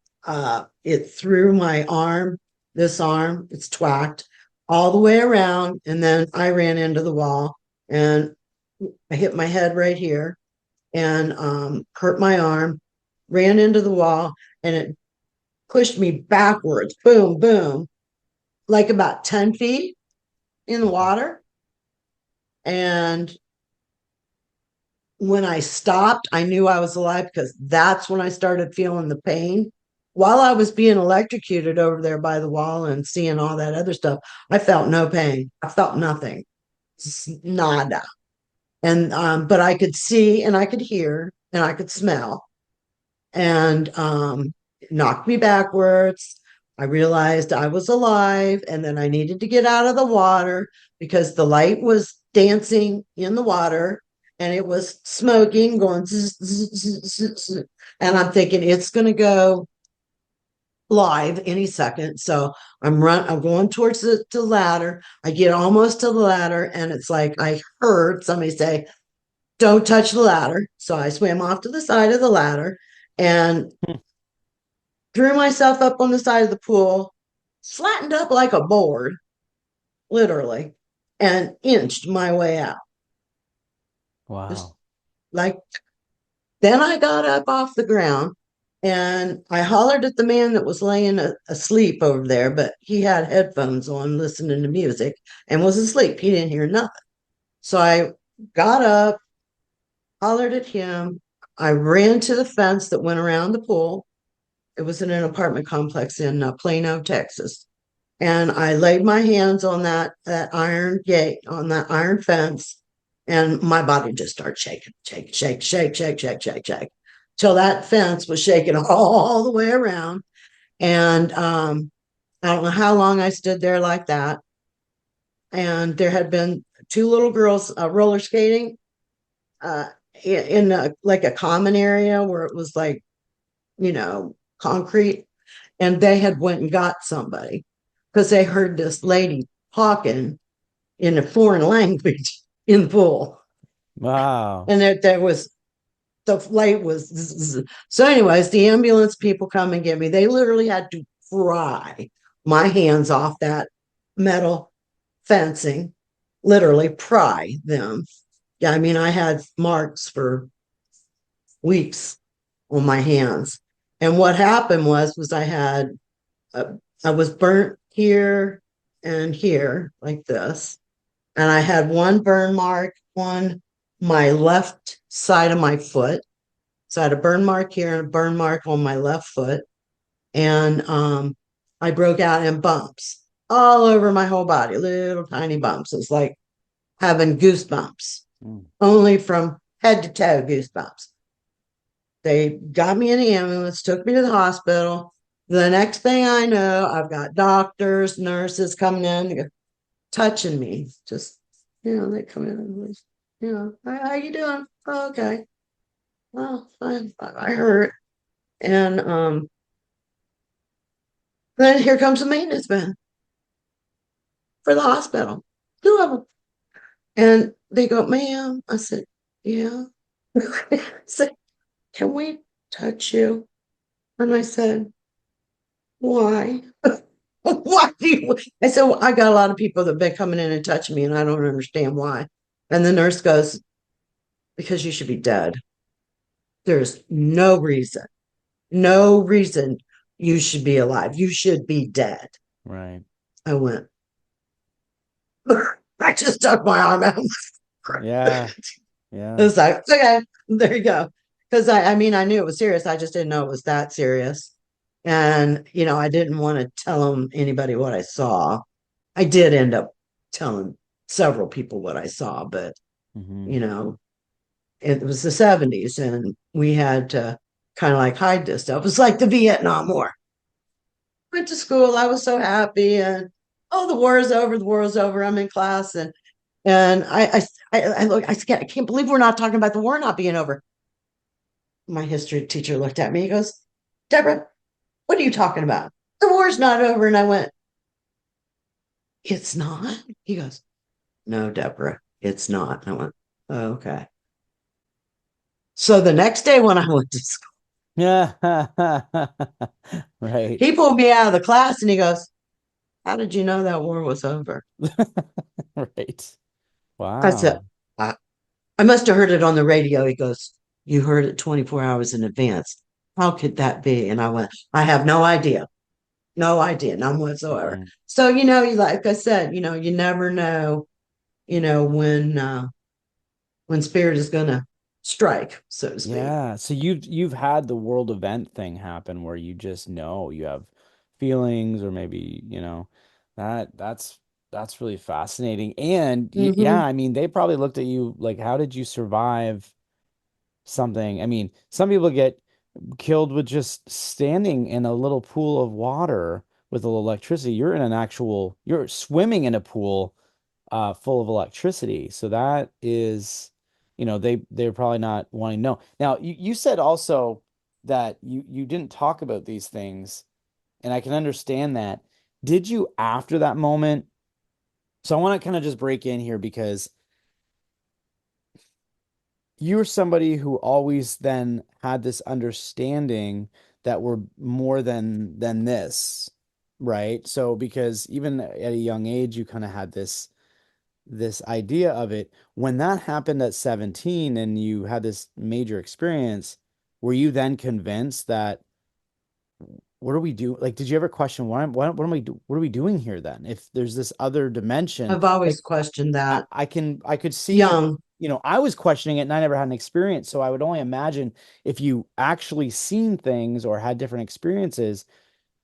it threw my arm, this arm, it's twacked all the way around. And then I ran into the wall and I hit my head right here and hurt my arm, ran into the wall, and it pushed me backwards, boom, boom, like about 10 feet in the water. And when I stopped, I knew I was alive because that's when I started feeling the pain. While I was being electrocuted over there by the wall and seeing all that other stuff, I felt no pain. I felt nothing, nada. And but I could see and I could hear and I could smell, and it knocked me backwards. I realized I was alive, and then I needed to get out of the water because the light was dancing in the water and it was smoking, going zzz, zzz, zzz, zzz, zzz. And I'm thinking it's going to go live any second. So I'm going towards the ladder. I get almost to the ladder, and it's like I heard somebody say, "Don't touch the ladder." So I swam off to the side of the ladder and threw myself up on the side of the pool, flattened up like a board, literally, and inched my way out. Just Wow. like, then I got up off the ground and I hollered at the man that was laying asleep over there, but he had headphones on listening to music and was asleep. He didn't hear nothing. So I got up, hollered at him. I ran to the fence that went around the pool. It was in an apartment complex in Plano, Texas. And I laid my hands on that iron gate, on that iron fence, and my body just started shaking, shake, shake, shake, shake, shake, shake, shake, till that fence was shaking all the way around. And I don't know how long I stood there like that. And there had been two little girls roller skating uh, in like a common area where it was like, concrete, and they had went and got somebody because they heard this lady talking in a foreign language in the pool. Wow. And there was the light was zzz. So anyways, the ambulance people come and get me. They literally had to pry my hands off that metal fencing, literally pry them. Yeah, I mean, I had marks for weeks on my hands. And what happened was uh, I was burnt here and here like this. And I had one burn mark on my left side of my foot. So I had a burn mark here and a burn mark on my left foot. And I broke out in bumps all over my whole body, little tiny bumps. It's like having goosebumps, Mm. only from head to toe goosebumps. They got me in the ambulance, took me to the hospital. The next thing I know, I've got doctors, nurses coming in, touching me. Just, they come in and, how you doing? Oh, okay. Well, I hurt. And then here comes the maintenance man for the hospital. Two of them. And they go, ma'am. I said, yeah. I said, can we touch you? And I said, why? Why do you? I said, well, I got a lot of people that have been coming in and touching me, and I don't understand why. And the nurse goes, because you should be dead. There's no reason you should be alive. You should be dead. Right. I went, I just stuck my arm out. Yeah. It Yeah. was like, okay, there you go. Because I mean, I knew it was serious. I just didn't know it was that serious. And, I didn't want to tell them anybody what I saw. I did end up telling several people what I saw, but, Hmm. you know, it was the 70s and we had to kind of like hide this stuff. It was like the Vietnam War. Went to school. I was so happy. And, oh, the war is over. The war is over. I'm in class. And I look, I can't believe we're not talking about the war not being over. My history teacher looked at me. He goes, Deborah, what are you talking about? The war's not over. And I went, it's not. He goes, no, Deborah, it's not. And I went, oh, okay. So the next day when I went to school, Yeah. Right. he pulled me out of the class and he goes, how did you know that war was over? Right. I said, Wow. I, I must have heard it on the radio. He goes, you heard it 24 hours in advance. How could that be? And I went, I have no idea. No idea, none whatsoever. Mhm. So, like I said, you never know, when spirit is gonna strike, so to speak. Yeah. So you've had the world event thing happen where you just know you have feelings or maybe, that's really fascinating. And yeah, Mm-hmm. I mean, they probably looked at you like, how did you survive something? I mean, some people get killed with just standing in a little pool of water with a little electricity. You're swimming in a pool full of electricity. So that is, they're probably not wanting to know. Now, you said also that you didn't talk about these things, and I can understand that. Did you after that moment? So I want to kind of just break in here because you're somebody who always then had this understanding that we're more than this, right? So because even at a young age, you kind of had this idea of it. When that happened at 17 and you had this major experience, were you then convinced that what are we doing? Like, did you ever question what am I do what are we doing here then? If there's this other dimension, I've like always questioned I, that. I could see, Young, I was questioning it and I never had an experience. So I would only imagine if you actually seen things or had different experiences,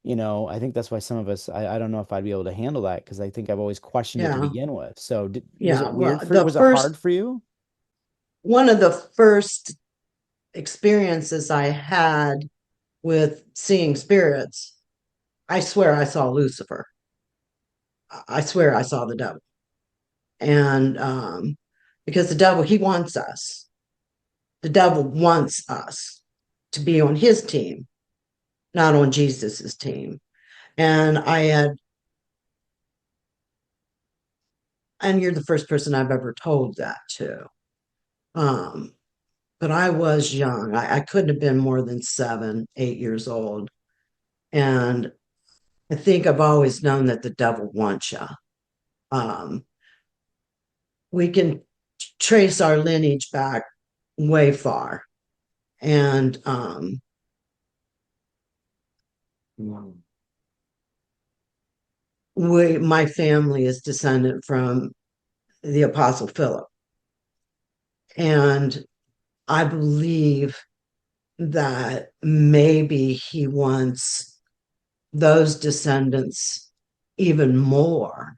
I think that's why some of us, I don't know if I'd be able to handle that because I think I've always questioned it to yeah, begin with. So was yeah. it Well, weird for you? Was it hard for you? one of the first experiences I had with seeing spirits, I swear I saw Lucifer. I swear I saw the devil. And because the devil, he wants us. The devil wants us to be on his team, not on Jesus's team. And and you're the first person I've ever told that to. Um, but I was young. I couldn't have been more than 7, 8 years old. And I think I've always known that the devil wants you. Um, we can trace our lineage back way far. And my family is descended from the Apostle Philip. And I believe that maybe he wants those descendants even more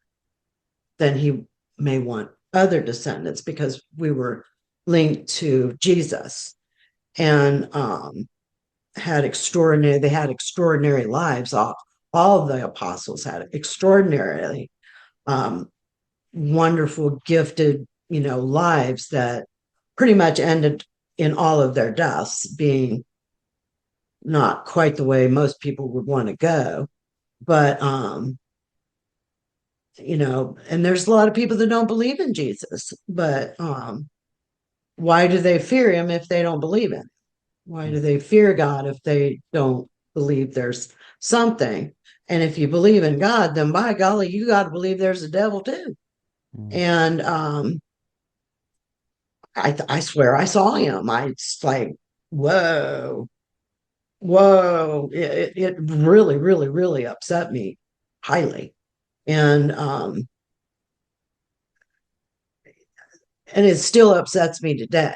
than he may want other descendants because we were linked to Jesus. and they had extraordinary lives. All of the apostles had extraordinarily um, wonderful, gifted, lives that pretty much ended in all of their deaths being not quite the way most people would want to go. But, and there's a lot of people that don't believe in Jesus, but why do they fear him if they don't believe him? Why do they fear God if they don't believe there's something? And if you believe in God, then by golly, you got to believe there's a devil too. Mm. And I swear I saw him. I was like, whoa, whoa. It really, really, really upset me highly. And it still upsets me today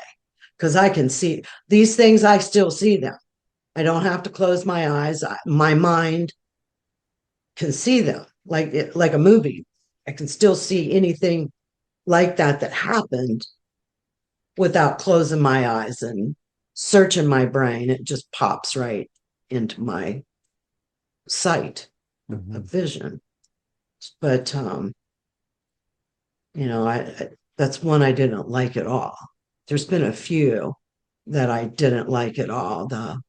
because I can see these things, I still see them. I don't have to close my eyes. My mind can see them like a movie. I can still see anything like that happened without closing my eyes and searching my brain. It just pops right into my sight Mhm. of vision. But that's one I didn't like at all. There's been a few that I didn't like at all. The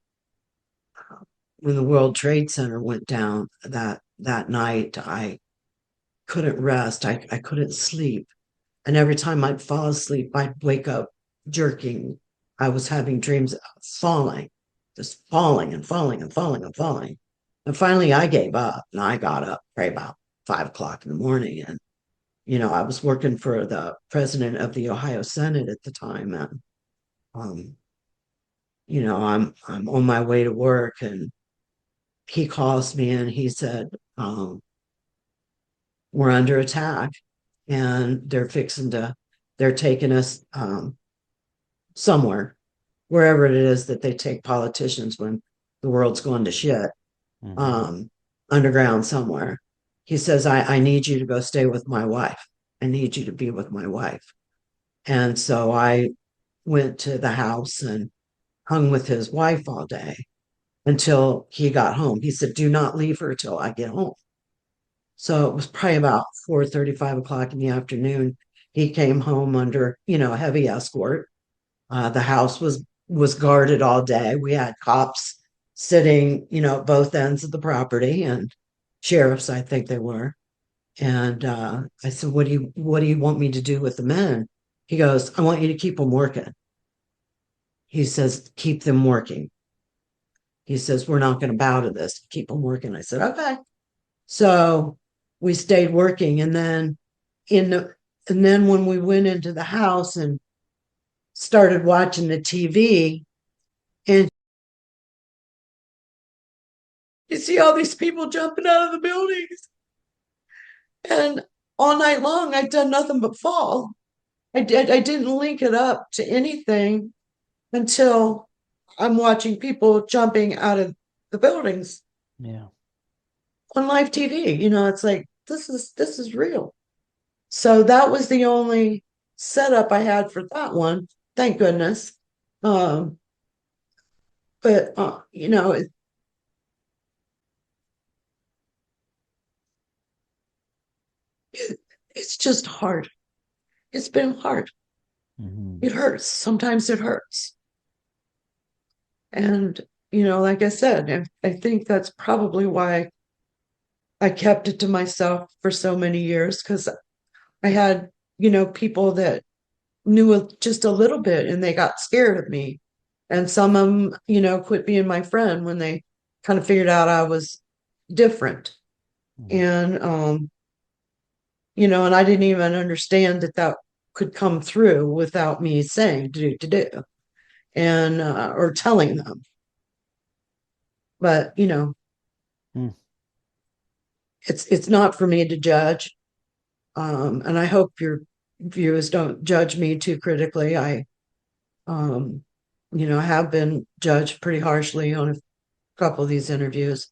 When the World Trade Center went down that night, I couldn't rest. I couldn't sleep. And every time I'd fall asleep, I'd wake up jerking. I was having dreams of falling, just falling and falling and falling and falling. And finally, I gave up and I got up probably about 5 o'clock in the morning. And, I was working for the president of the Ohio Senate at the time. And, um, I'm on my way to work and he calls me and he said, we're under attack and they're taking us somewhere, wherever it is that they take politicians when the world's going to shit, Mhm. um, underground somewhere. He says, I need you to go stay with my wife. I need you to be with my wife. And so I went to the house and hung with his wife all day until he got home. He said, do not leave her till I get home. So it was probably about 4:30, 5 o'clock in the afternoon. He came home under, a heavy escort. The house was guarded all day. We had cops sitting, at both ends of the property and sheriffs, I think they were. And I said, what do you want me to do with the men? He goes, I want you to keep them working. He says, keep them working. He says, we're not going to bow to this. Keep them working. I said, okay. So we stayed working, and then in the and then when we went into the house and started watching the TV, and you see all these people jumping out of the buildings, and all night long I'd done nothing but fall. I didn't link it up to anything until I'm watching people jumping out of the buildings Yeah. on live TV. It's like this is real. So that was the only setup I had for that one. Thank goodness. Um, but it, it's just hard. It's been hard. Mhm. It hurts. Sometimes it hurts. And like I said, I think that's probably why I kept it to myself for so many years because I had people that knew just a little bit and they got scared of me. And some of them, quit being my friend when they kind of figured out I was different. Mhm. And, and I didn't even understand that could come through without me saying do and, or telling them. But, Mm. it's not for me to judge. And I hope your viewers don't judge me too critically. Um, I have been judged pretty harshly on a couple of these interviews.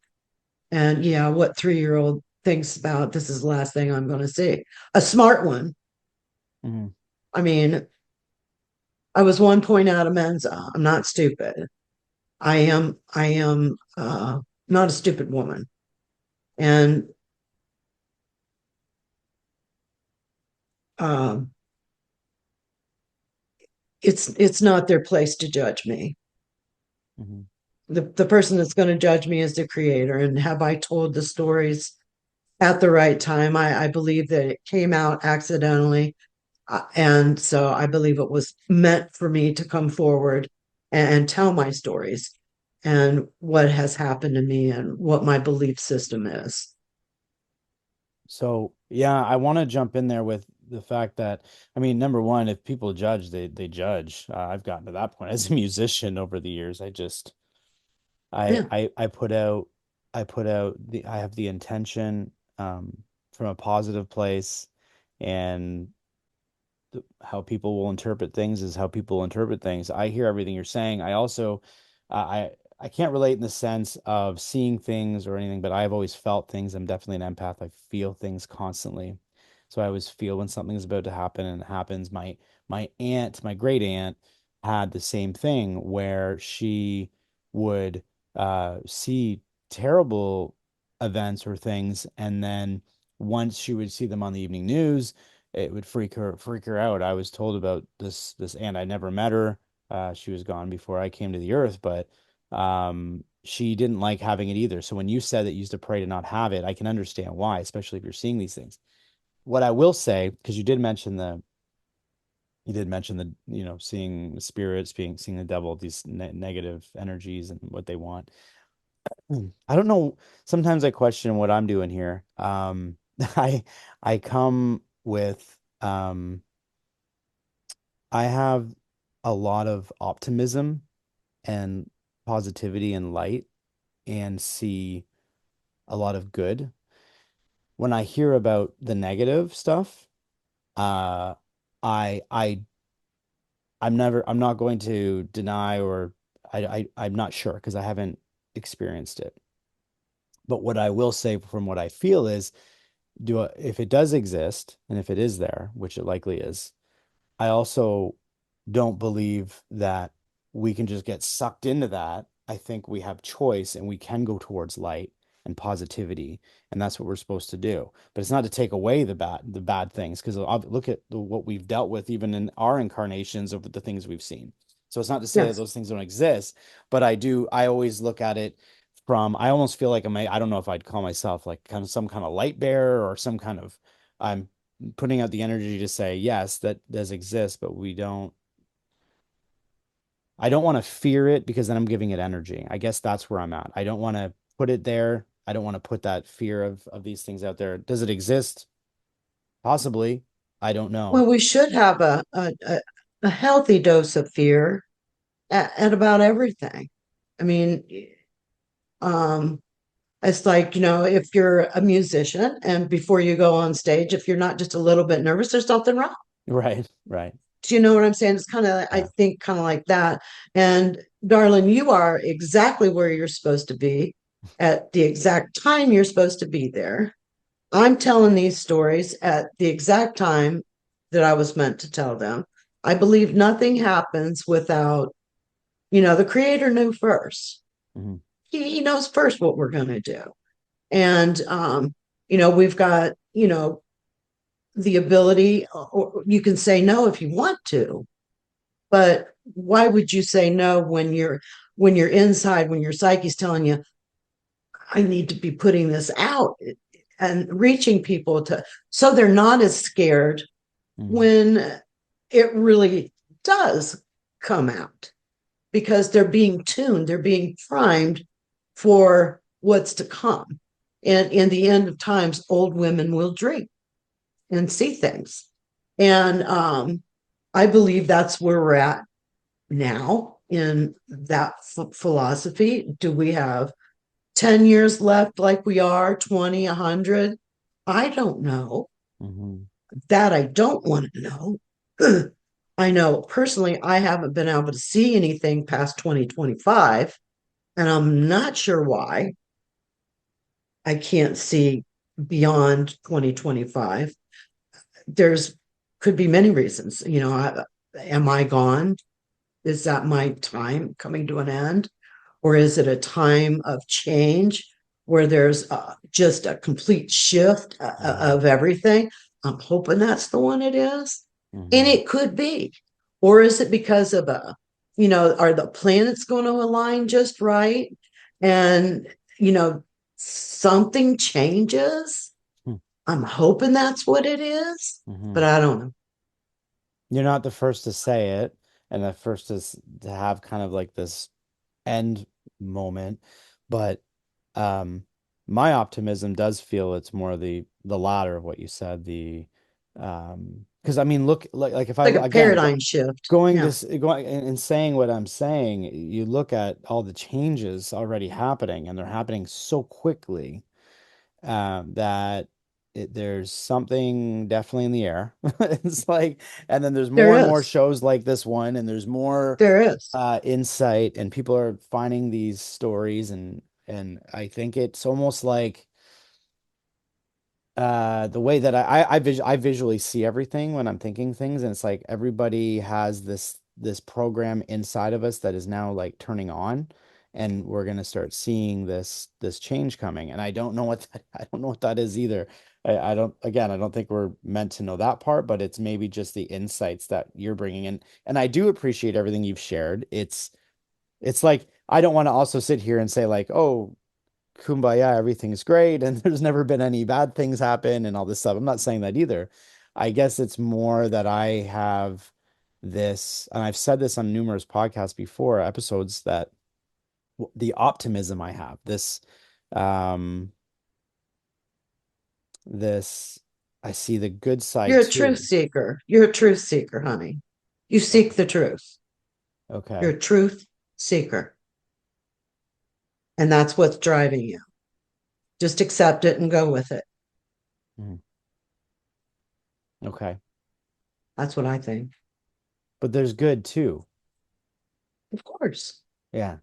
And yeah, what 3-year-old thinks about this is the last thing I'm going to see. A smart one. Mhm. I mean, I was 1 point out of Mensa. I'm not stupid. I am not a stupid woman. And um, it's not their place to judge me. Mhm. The person that's going to judge me is the creator. And have I told the stories at the right time? I believe that it came out accidentally. And so I believe it was meant for me to come forward and tell my stories and what has happened to me and what my belief system is. So yeah, I want to jump in there with the fact that, I mean, number one, if people judge, they judge. I've gotten to that point as a musician over the years. Yeah. I put out I have the intention from a positive place, and how people will interpret things is how people interpret things. I hear everything you're saying. I also, I can't relate in the sense of seeing things or anything, but I've always felt things. I'm definitely an empath. I feel things constantly. So I always feel when something's about to happen and it happens. My great aunt had the same thing where she would see terrible events or things, and then once she would see them on the evening news, it would freak her out. I was told about this aunt. I never met her. She was gone before I came to the earth, but she didn't like having it either. So when you said that you used to pray to not have it, I can understand why, especially if you're seeing these things. What I will say, because you did mention the, seeing the spirits, seeing the devil, these negative energies and what they want. I don't know. Sometimes I question what I'm doing here. I I come with I have a lot of optimism and positivity and light, and see a lot of good. When I hear about the negative stuff, uh I I'm not going to deny, or I'm not sure because I haven't experienced it. But what I will say from what I feel is, if it does exist, and if it is there, which it likely is, I also don't believe that we can just get sucked into that. I think we have choice and we can go towards light and positivity, and that's what we're supposed to do. But it's not to take away the bad things, because look at what we've dealt with even in our incarnations of the things we've seen. So it's not to say that Yes. those things don't exist, but I always look at it from, I almost feel like I don't know if I'd call myself like kind of some kind of light bearer, or some kind of, I'm putting out the energy to say, yes, that does exist, but I don't want to fear it, because then I'm giving it energy. I guess that's where I'm at. I don't want to put it there. I don't want to put that fear of these things out there. Does it exist? Possibly. I don't know. Well, we should have a healthy dose of fear at about everything. I mean, um, it's like, if you're a musician and before you go on stage, if you're not just a little bit nervous, there's something wrong. Right, right. Do you know what I'm saying? It's kind of, I Yeah. think, kind of like that. And darling, you are exactly where you're supposed to be at the exact time you're supposed to be there. I'm telling these stories at the exact time that I was meant to tell them. I believe nothing happens without, the creator knew first. Hmm. He knows first what we're going to do. And, we've got, the ability, or you can say no if you want to, but why would you say no when you're inside, when your psyche's telling you, I need to be putting this out and reaching people to, so they're not as scared Hmm. when it really does come out, because they're being tuned, they're being primed for what's to come. And in the end of times, old women will dream and see things. And I believe that's where we're at now in that philosophy. Do we have 10 years left like we are, 20, 100? I don't know. Hmm. That I don't want to know. I know personally, I haven't been able to see anything past 2025, and I'm not sure why I can't see beyond 2025. There's could be many reasons. am I gone? Is that my time coming to an end? Or is it a time of change where there's just a complete shift Hmm. of everything? I'm hoping that's the one it is. And Hmm. it could be. Or is it because of are the planets going to align just right? And, something changes. I'm hoping that's what it is, Hmm. but I don't know. You're not the first to say it, and the first to have kind of like this end moment, but um my optimism does feel it's more the latter of what you said, the because I mean look, like if I Like a again paradigm shift. going Yeah, this going and saying what I'm saying, you look at all the changes already happening, and they're happening so quickly, that there's something definitely in the air. It's like, and then there's there more and more is. shows like this one, and there's more There is. insight, and people are finding these stories, and I think it's almost like the way that I visually see everything when I'm thinking things, and it's like everybody has this program inside of us that is now like turning on, and we're gonna start seeing this change coming, and I don't know what I don't know what that is either. I don't, again, I don't think we're meant to know that part, but it's maybe just the insights that you're bringing in, and I do appreciate everything you've shared. It's like I don't want to also sit here and say like, oh, kumbaya, everything's great, and there's never been any bad things happen and all this stuff. I'm not saying that either. I guess it's more that I have this, and I've said this on numerous podcasts before, episodes, that the optimism I have, um, this, I see the good You're side a truth too. seeker. You're a truth seeker, honey. You Okay. seek the truth. You're Okay. a truth seeker. And that's what's driving you. Just accept it and go with it. Mhm. Okay. That's what I think. But there's good too. Of course. Yeah.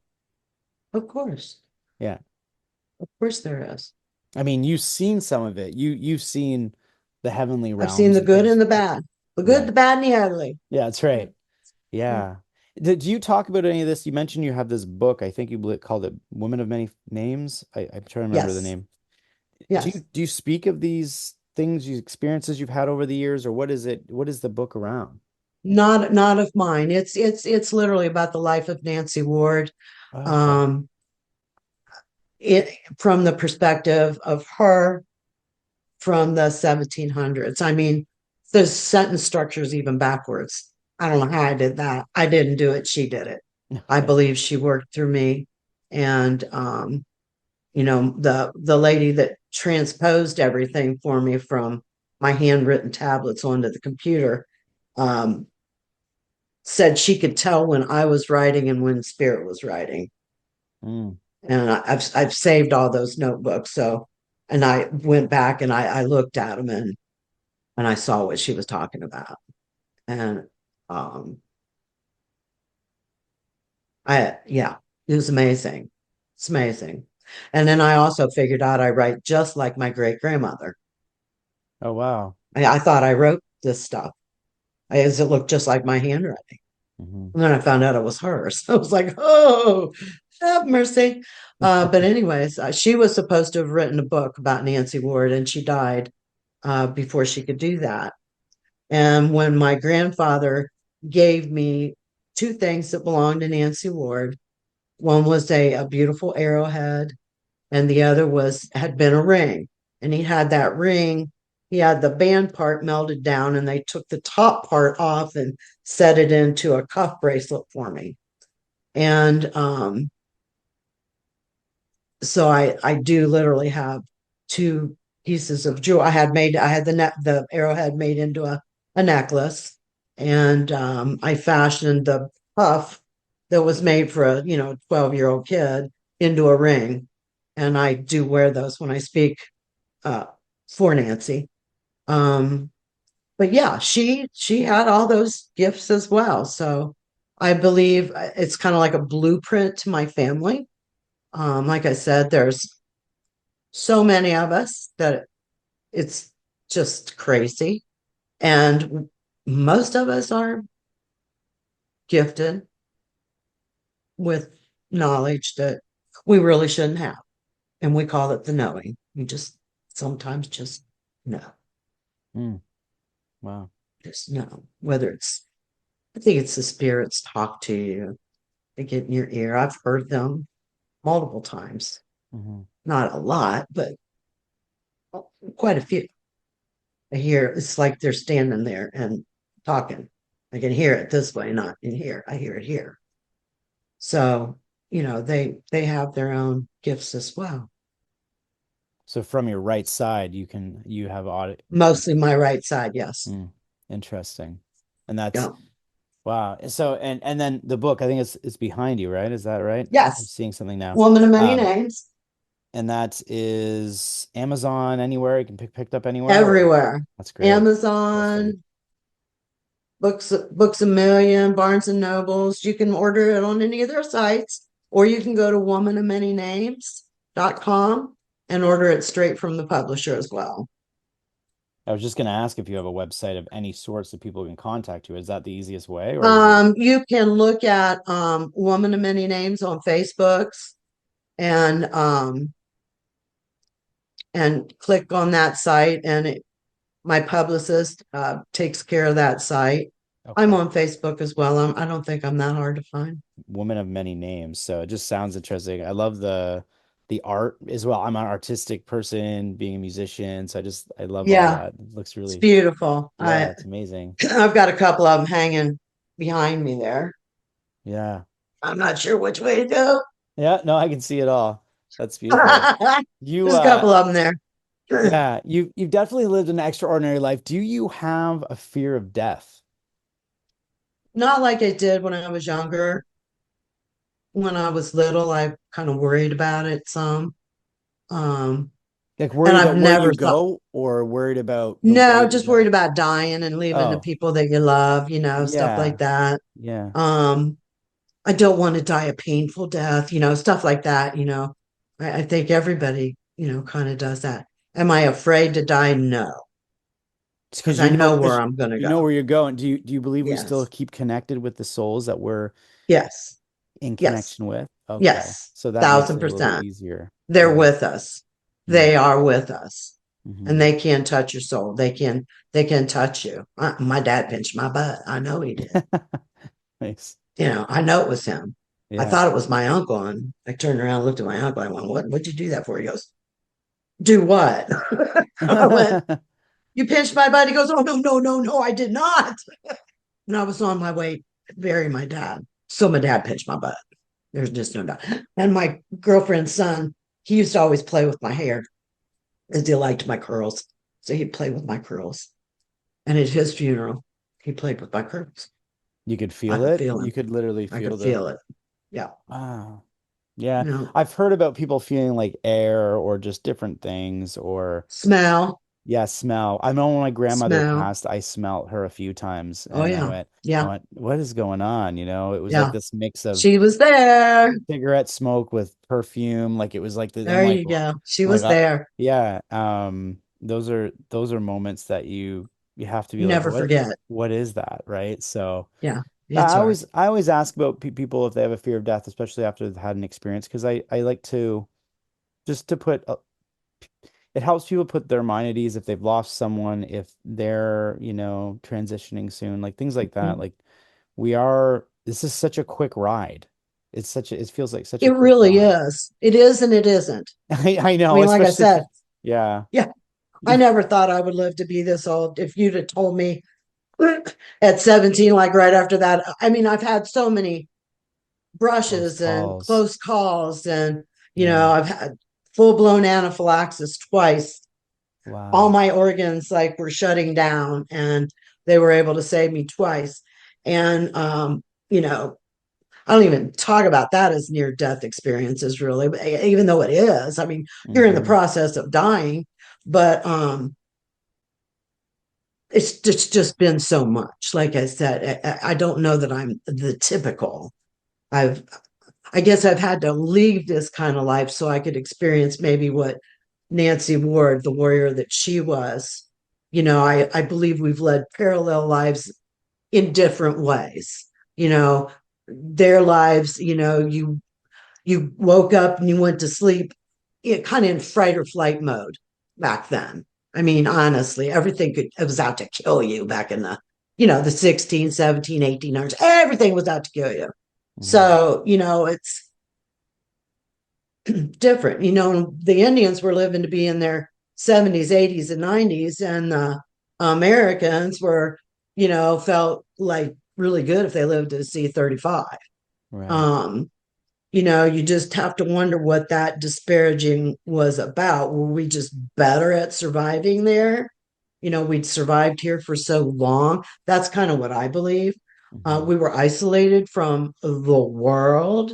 Of course. Yeah. Of course there is. I mean, you've seen some of it. You've seen the heavenly I've seen realms the and good things. and the bad. The good, the Right. bad, and the ugly. Yeah, that's Yeah. right. Yeah. Did you talk about any of this? You mentioned you have this book. I think you called it Women of Many Names. I'm trying to remember the Yes. name. Yes. Do you speak of these things, these experiences you've had over the years, or what is it? What is the book around? Not of mine. It's literally about the life of Nancy Ward. Okay. Um, it from the perspective of her from the 1700s. I mean, the sentence structure is even backwards. I don't know how I did that. I didn't do it. She did it. I Okay. believe she worked through me. And, the lady that transposed everything for me from my handwritten tablets onto the computer, um, said she could tell when I was writing and when spirit was writing. Mm, And I've saved all those notebooks. So, and I went back and I looked at them, and I saw what she was talking about. And um, yeah, it was amazing. It's amazing. And then I also figured out I write just like my great grandmother. oh wow. I thought I wrote this stuff as it looked just like my handwriting. Hmm. And then I found out it was hers. I was like, oh, have mercy. But anyways, she was supposed to have written a book about Nancy Ward, and she died before she could do that. And when my grandfather gave me two things that belonged to Nancy Ward, one was a beautiful arrowhead, and the other was had been a ring. And he had that ring, he had the band part melted down, and they took the top part off and set it into a cuff bracelet for me. And so I do literally have two pieces of jewel. I had the arrowhead made into a necklace, and I fashioned the puff that was made for a 12-year-old kid into a ring, and I do wear those when I speak uh, for Nancy. Um, but yeah, she had all those gifts as well. So I believe it's kind of like a blueprint to my family. Like I said, there's so many of us that it's just crazy. And most of us are gifted with knowledge that we really shouldn't have. And we call it the knowing. You just sometimes just know. Mm, wow. Just know. Whether it's, I think it's the spirits talk to you. They get in your ear. I've heard them multiple times. Hmm. Not a lot, but quite a few. I hear it's like they're standing there and talking. I can hear it this way, not in here. I hear it here. So, they have their own gifts as well. So from your right side, you have audit. Mostly my right side, yes. Mm, interesting. And that's Yeah. wow. So and then the book, I think it's behind you, right? Is that right? I'm Yes. seeing something now. Woman of many Um, names. and that is Amazon anywhere. You can picked up anywhere. Everywhere. That's great. Interesting. Amazon, Books a Million, Barnes and Nobles. You can order it on any of their sites, or you can go to womanofmanynames.com and order it straight from the publisher as well. I was just going to ask if you have a website of any sorts that people can contact you. Is that the easiest way, or is it? You can look at Woman of Many Names on Facebooks and click on that site, and my publicist takes care of that site. I'm Okay. on Facebook as well. I don't think I'm that hard to find. Woman of many names. So it just sounds interesting. I love the art as well. I'm an artistic person, being a musician, so I love all Yeah, that. It looks it's really, beautiful. yeah, it's amazing. I've got a couple of them hanging behind me there. Yeah. I'm not sure which way to go. Yeah, no, I can see it all. That's beautiful. You There's a couple of them there. yeah, you've definitely lived an extraordinary life. Do you have a fear of death? Not like I did when I was younger. When I was little, I kind of worried about it some. Um, Like and worried I've about where never you thought, go or worried about the way no, you just worried die? about dying and leaving the Oh, people that you love, stuff like yeah. that. Yeah. Um, I don't want to die a painful death, stuff like that. I think everybody, kind of does that. Am I afraid to die? No, It's because I know where because I'm going to you go. know where you're going. Do you believe we still Yes, keep connected with the souls that we're yes, in yes, connection with? Okay. yes, So that makes thousand it a little bit percent. easier. They're Yeah. with us. Mm. They are with us, and Hmm. they can touch your soul. They can touch you. My dad pinched my butt. I know he did. Nice. I know it was him. I Yeah. thought it was my uncle, and I turned around and looked at my uncle. I went, "What'd you do that for?" He goes, "Do what?" I went, "You pinched my butt." He goes, "Oh, no, no, no, no, I did not." And I was on my way to bury my dad. So my dad pinched my butt. There's just no doubt. And my girlfriend's son, he used to always play with my hair because he liked my curls. So he'd play with my curls. And at his funeral, he played with my curls. You could I feel could it. feel You him. could literally I feel could the feel it. Yeah. wow. Yeah. You know, I've heard about people feeling like air or just different things or smell, yeah, smell. I know when my grandmother smell. passed, I smelt her a few times Oh, and yeah. I Yeah. went, what is going on? It was like Yeah. this mix of She was there. cigarette smoke with perfume. Like it was like the, There you go. She I'm like, was there. yeah. Those are moments that you have to be like, Never forget. what is that? Right. So Yeah. I It's hard. always, I always ask about people if they have a fear of death, especially after they've had an experience, because I like to just to put it helps people put their mind at ease if they've lost someone, if they're, transitioning soon, like things like that. Like this is such a quick ride. It feels like such a It quick really ride. is. It is and it isn't. I I know, mean, like I especially if, said, yeah. yeah, I never thought I would live to be this old. If you'd have told me at 17, like right after that, I mean, I've had so many Close brushes and calls. close calls, and, Yeah. I've had full blown anaphylaxis twice. All Wow. my organs like were shutting down, and they were able to save me twice. And, I don't even talk about that as near death experiences, really, even though it is. I mean, you're in the Hmm. process of dying, but it's just been so much. Like I said, I don't know that I'm the typical. I've I guess I've had to leave this kind of life so I could experience maybe what Nancy Ward, the warrior that she was. I believe we've led parallel lives in different ways. you know, their lives, you woke up and you went to sleep, kind of in fight or flight mode back then. I mean, honestly, it was out to kill you back in the 16, 17, 1800s. Everything was out to kill you. Mhm. So, it's different. The Indians were living to be in their 70s, 80s, and 90s, and the Americans felt like really good if they lived to see 35. Right. Um, you just have to wonder what that disparaging was about. Were we just better at surviving there? We'd survived here for so long. That's kind of what I believe. Mhm. We were isolated from the world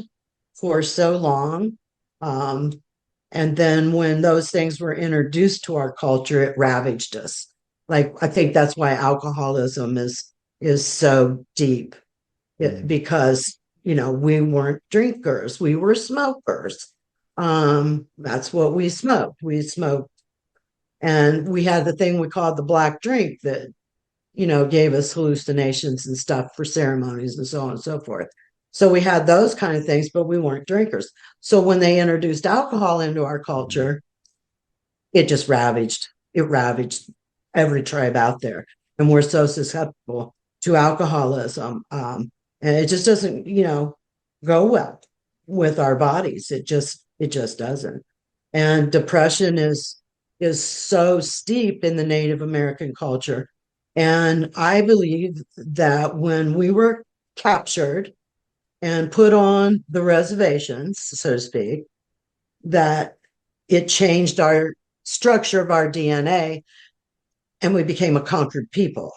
for so long. Um, and then when those things were introduced to our culture, it ravaged us. Like, I think that's why alcoholism is so deep, Mm. because we weren't drinkers, we were smokers. That's what we smoked, and we had the thing we called the black drink that gave us hallucinations and stuff for ceremonies and so on and so forth. So we had those kind of things, but we weren't drinkers. So when they introduced alcohol into our Mhm. culture, it ravaged every tribe out there, and we're so susceptible to alcoholism. And it just doesn't go well with our bodies. It just doesn't. And depression is so steep in the Native American culture. And I believe that when we were captured and put on the reservations, so to speak, that it changed our structure of our DNA, and we became a conquered people.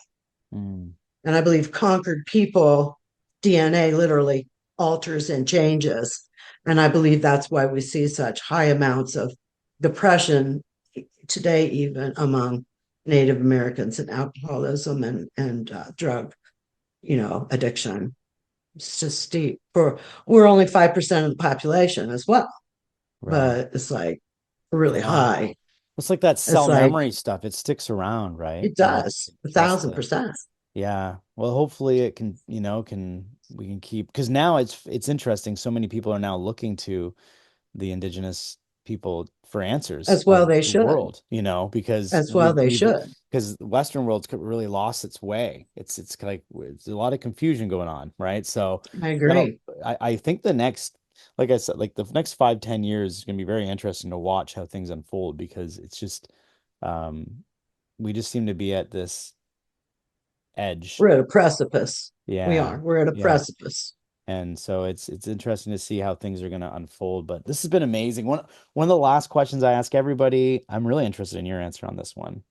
Mm. And I believe conquered people DNA literally alters and changes. And I believe that's why we see such high amounts of depression today, even among Native Americans, and alcoholism and drug, addiction. It's just steep. We're only 5% of the population as well, Right. but it's like really Yeah. high. It's like that It's cell like memory stuff. It sticks around, right? it does a That's thousand the percent. yeah. Well, hopefully it can, we can keep because now it's interesting. So many people are now looking to the indigenous people for answers As well of they the should. world, because As well they we've should. because the Western world's really lost its way. It's like it's a lot of confusion going on, right? So I that'll agree. I think the next like I said, like the next 5, 10 years is gonna be very interesting to watch how things unfold because it's just um we just seem to be at this edge. We're at a precipice. We Yeah. are. We're at a Yeah. precipice. And so it's interesting to see how things are going to unfold. But this has been amazing. One of the last questions I ask everybody, I'm really interested in your answer on this one.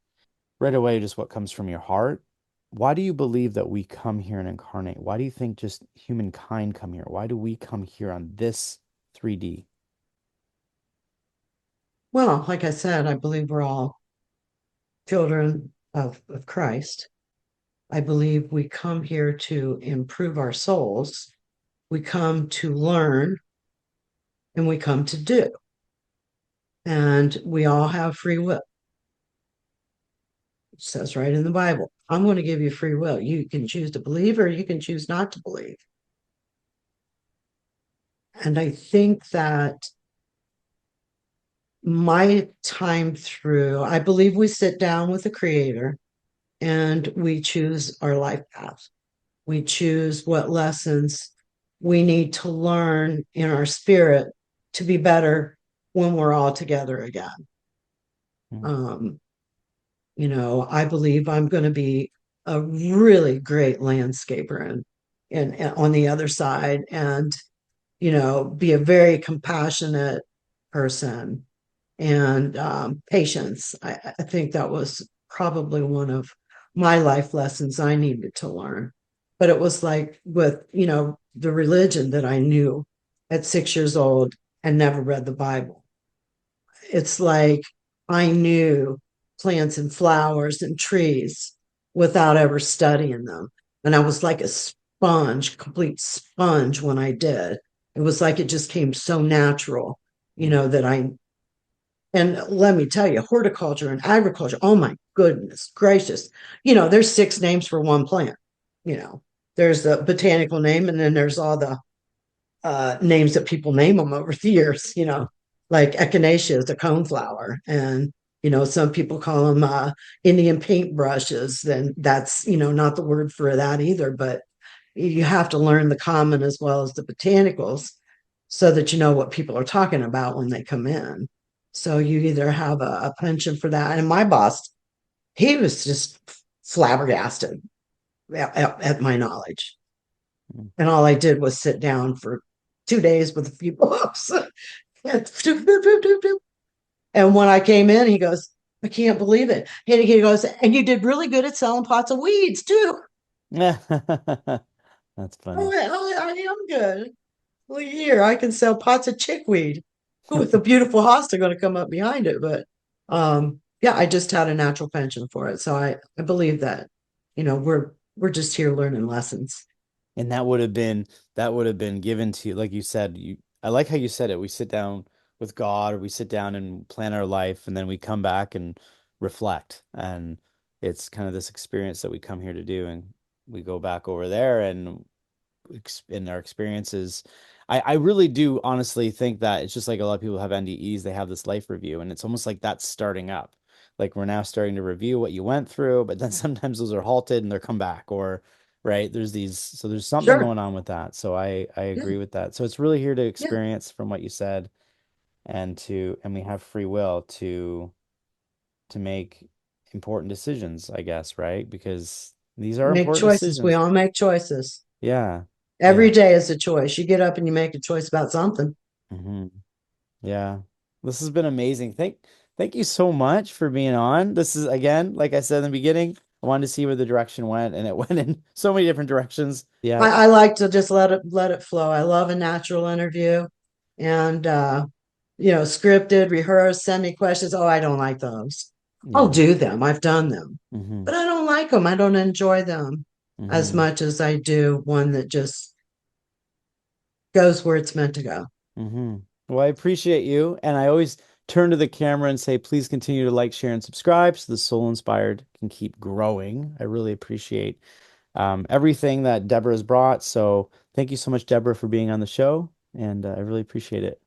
Right away, just what comes from your heart. Why do you believe that we come here and incarnate? Why do you think just humankind come here? Why do we come here on this 3D? Well, like I said, I believe we're all children of Christ. I believe we come here to improve our souls. We come to learn, and we come to do. And we all have free will. It says right in the Bible, I'm going to give you free will. You can choose to believe or you can choose not to believe. And I think that my time through, I believe we sit down with the creator and we choose our life path. We choose what lessons we need to learn in our spirit to be better when we're all together again. Mm. Um, I believe I'm going to be a really great landscaper and on the other side, and be a very compassionate person, and patience. I think that was probably one of my life lessons I needed to learn. But it was like with, the religion that I knew at 6 years old and never read the Bible. It's like I knew plants and flowers and trees without ever studying them. And I was like a sponge, complete sponge when I did. It was like it just came so natural, Mm. that and let me tell you, horticulture and agriculture, oh my goodness gracious, there's six names for one plant, you know. There's the botanical name, and then there's all the names that people name them over the years, like echinacea is a coneflower. And, some people call them Indian paintbrushes. Then that's, not the word for that either. But you have to learn the common as well as the botanicals so that you know what people are talking about when they come in. So you either have a penchant for that. And my boss, he was just flabbergasted at my knowledge. Mm. And all I did was sit down for 2 days with a few books. And when I came in, he goes, I can't believe it. And he goes, and you did really good at selling pots of weeds too. That's Oh, funny. I am good. Well, here I can sell pots of chickweed with a beautiful hosta going to come up behind it. But yeah, I just had a natural penchant for it. So I believe that, we're just here learning lessons. And that would have been given to you, like you said, I like how you said it. We sit down with God, or we sit down and plan our life, and then we come back and reflect. And it's kind of this experience that we come here to do. And we go back over there and in our experiences. I really do honestly think that it's just like a lot of people have NDEs, they have this life review, and it's almost like that's starting up. Like we're now starting to review what you went through, but then sometimes those are halted and they're come back, or right, there's something Sure. going on with that. So I Yeah. agree with that. So it's really here to Yeah. experience from what you said, and we have free will to make important decisions, I guess, right? Because these are Make important choices. We decisions. all make choices. Yeah. Every Yeah. day is a choice. You get up and you make a choice about something. Hmm. Yeah. This has been amazing. Thank you so much for being on. This is again, like I said in the beginning, I wanted to see where the direction went, and it went in so many different directions. Yeah. I like to just let it flow. I love a natural interview, and scripted, rehearsed, send me questions. Oh, I don't like those. I'll Yeah. do them. I've done them, Hmm. but I don't like them. I don't enjoy them as Hmm. much as I do one that just goes where it's meant to go. Hmm. Well, I appreciate you. And I always turn to the camera and say, please continue to like, share, and subscribe so the Soul Inspired can keep growing. I really appreciate everything that Deborah has brought. So thank you so much, Deborah, for being on the show. And I really appreciate it.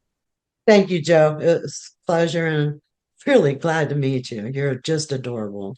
Thank you, Joe. It was a pleasure and really glad to meet you. You're just adorable.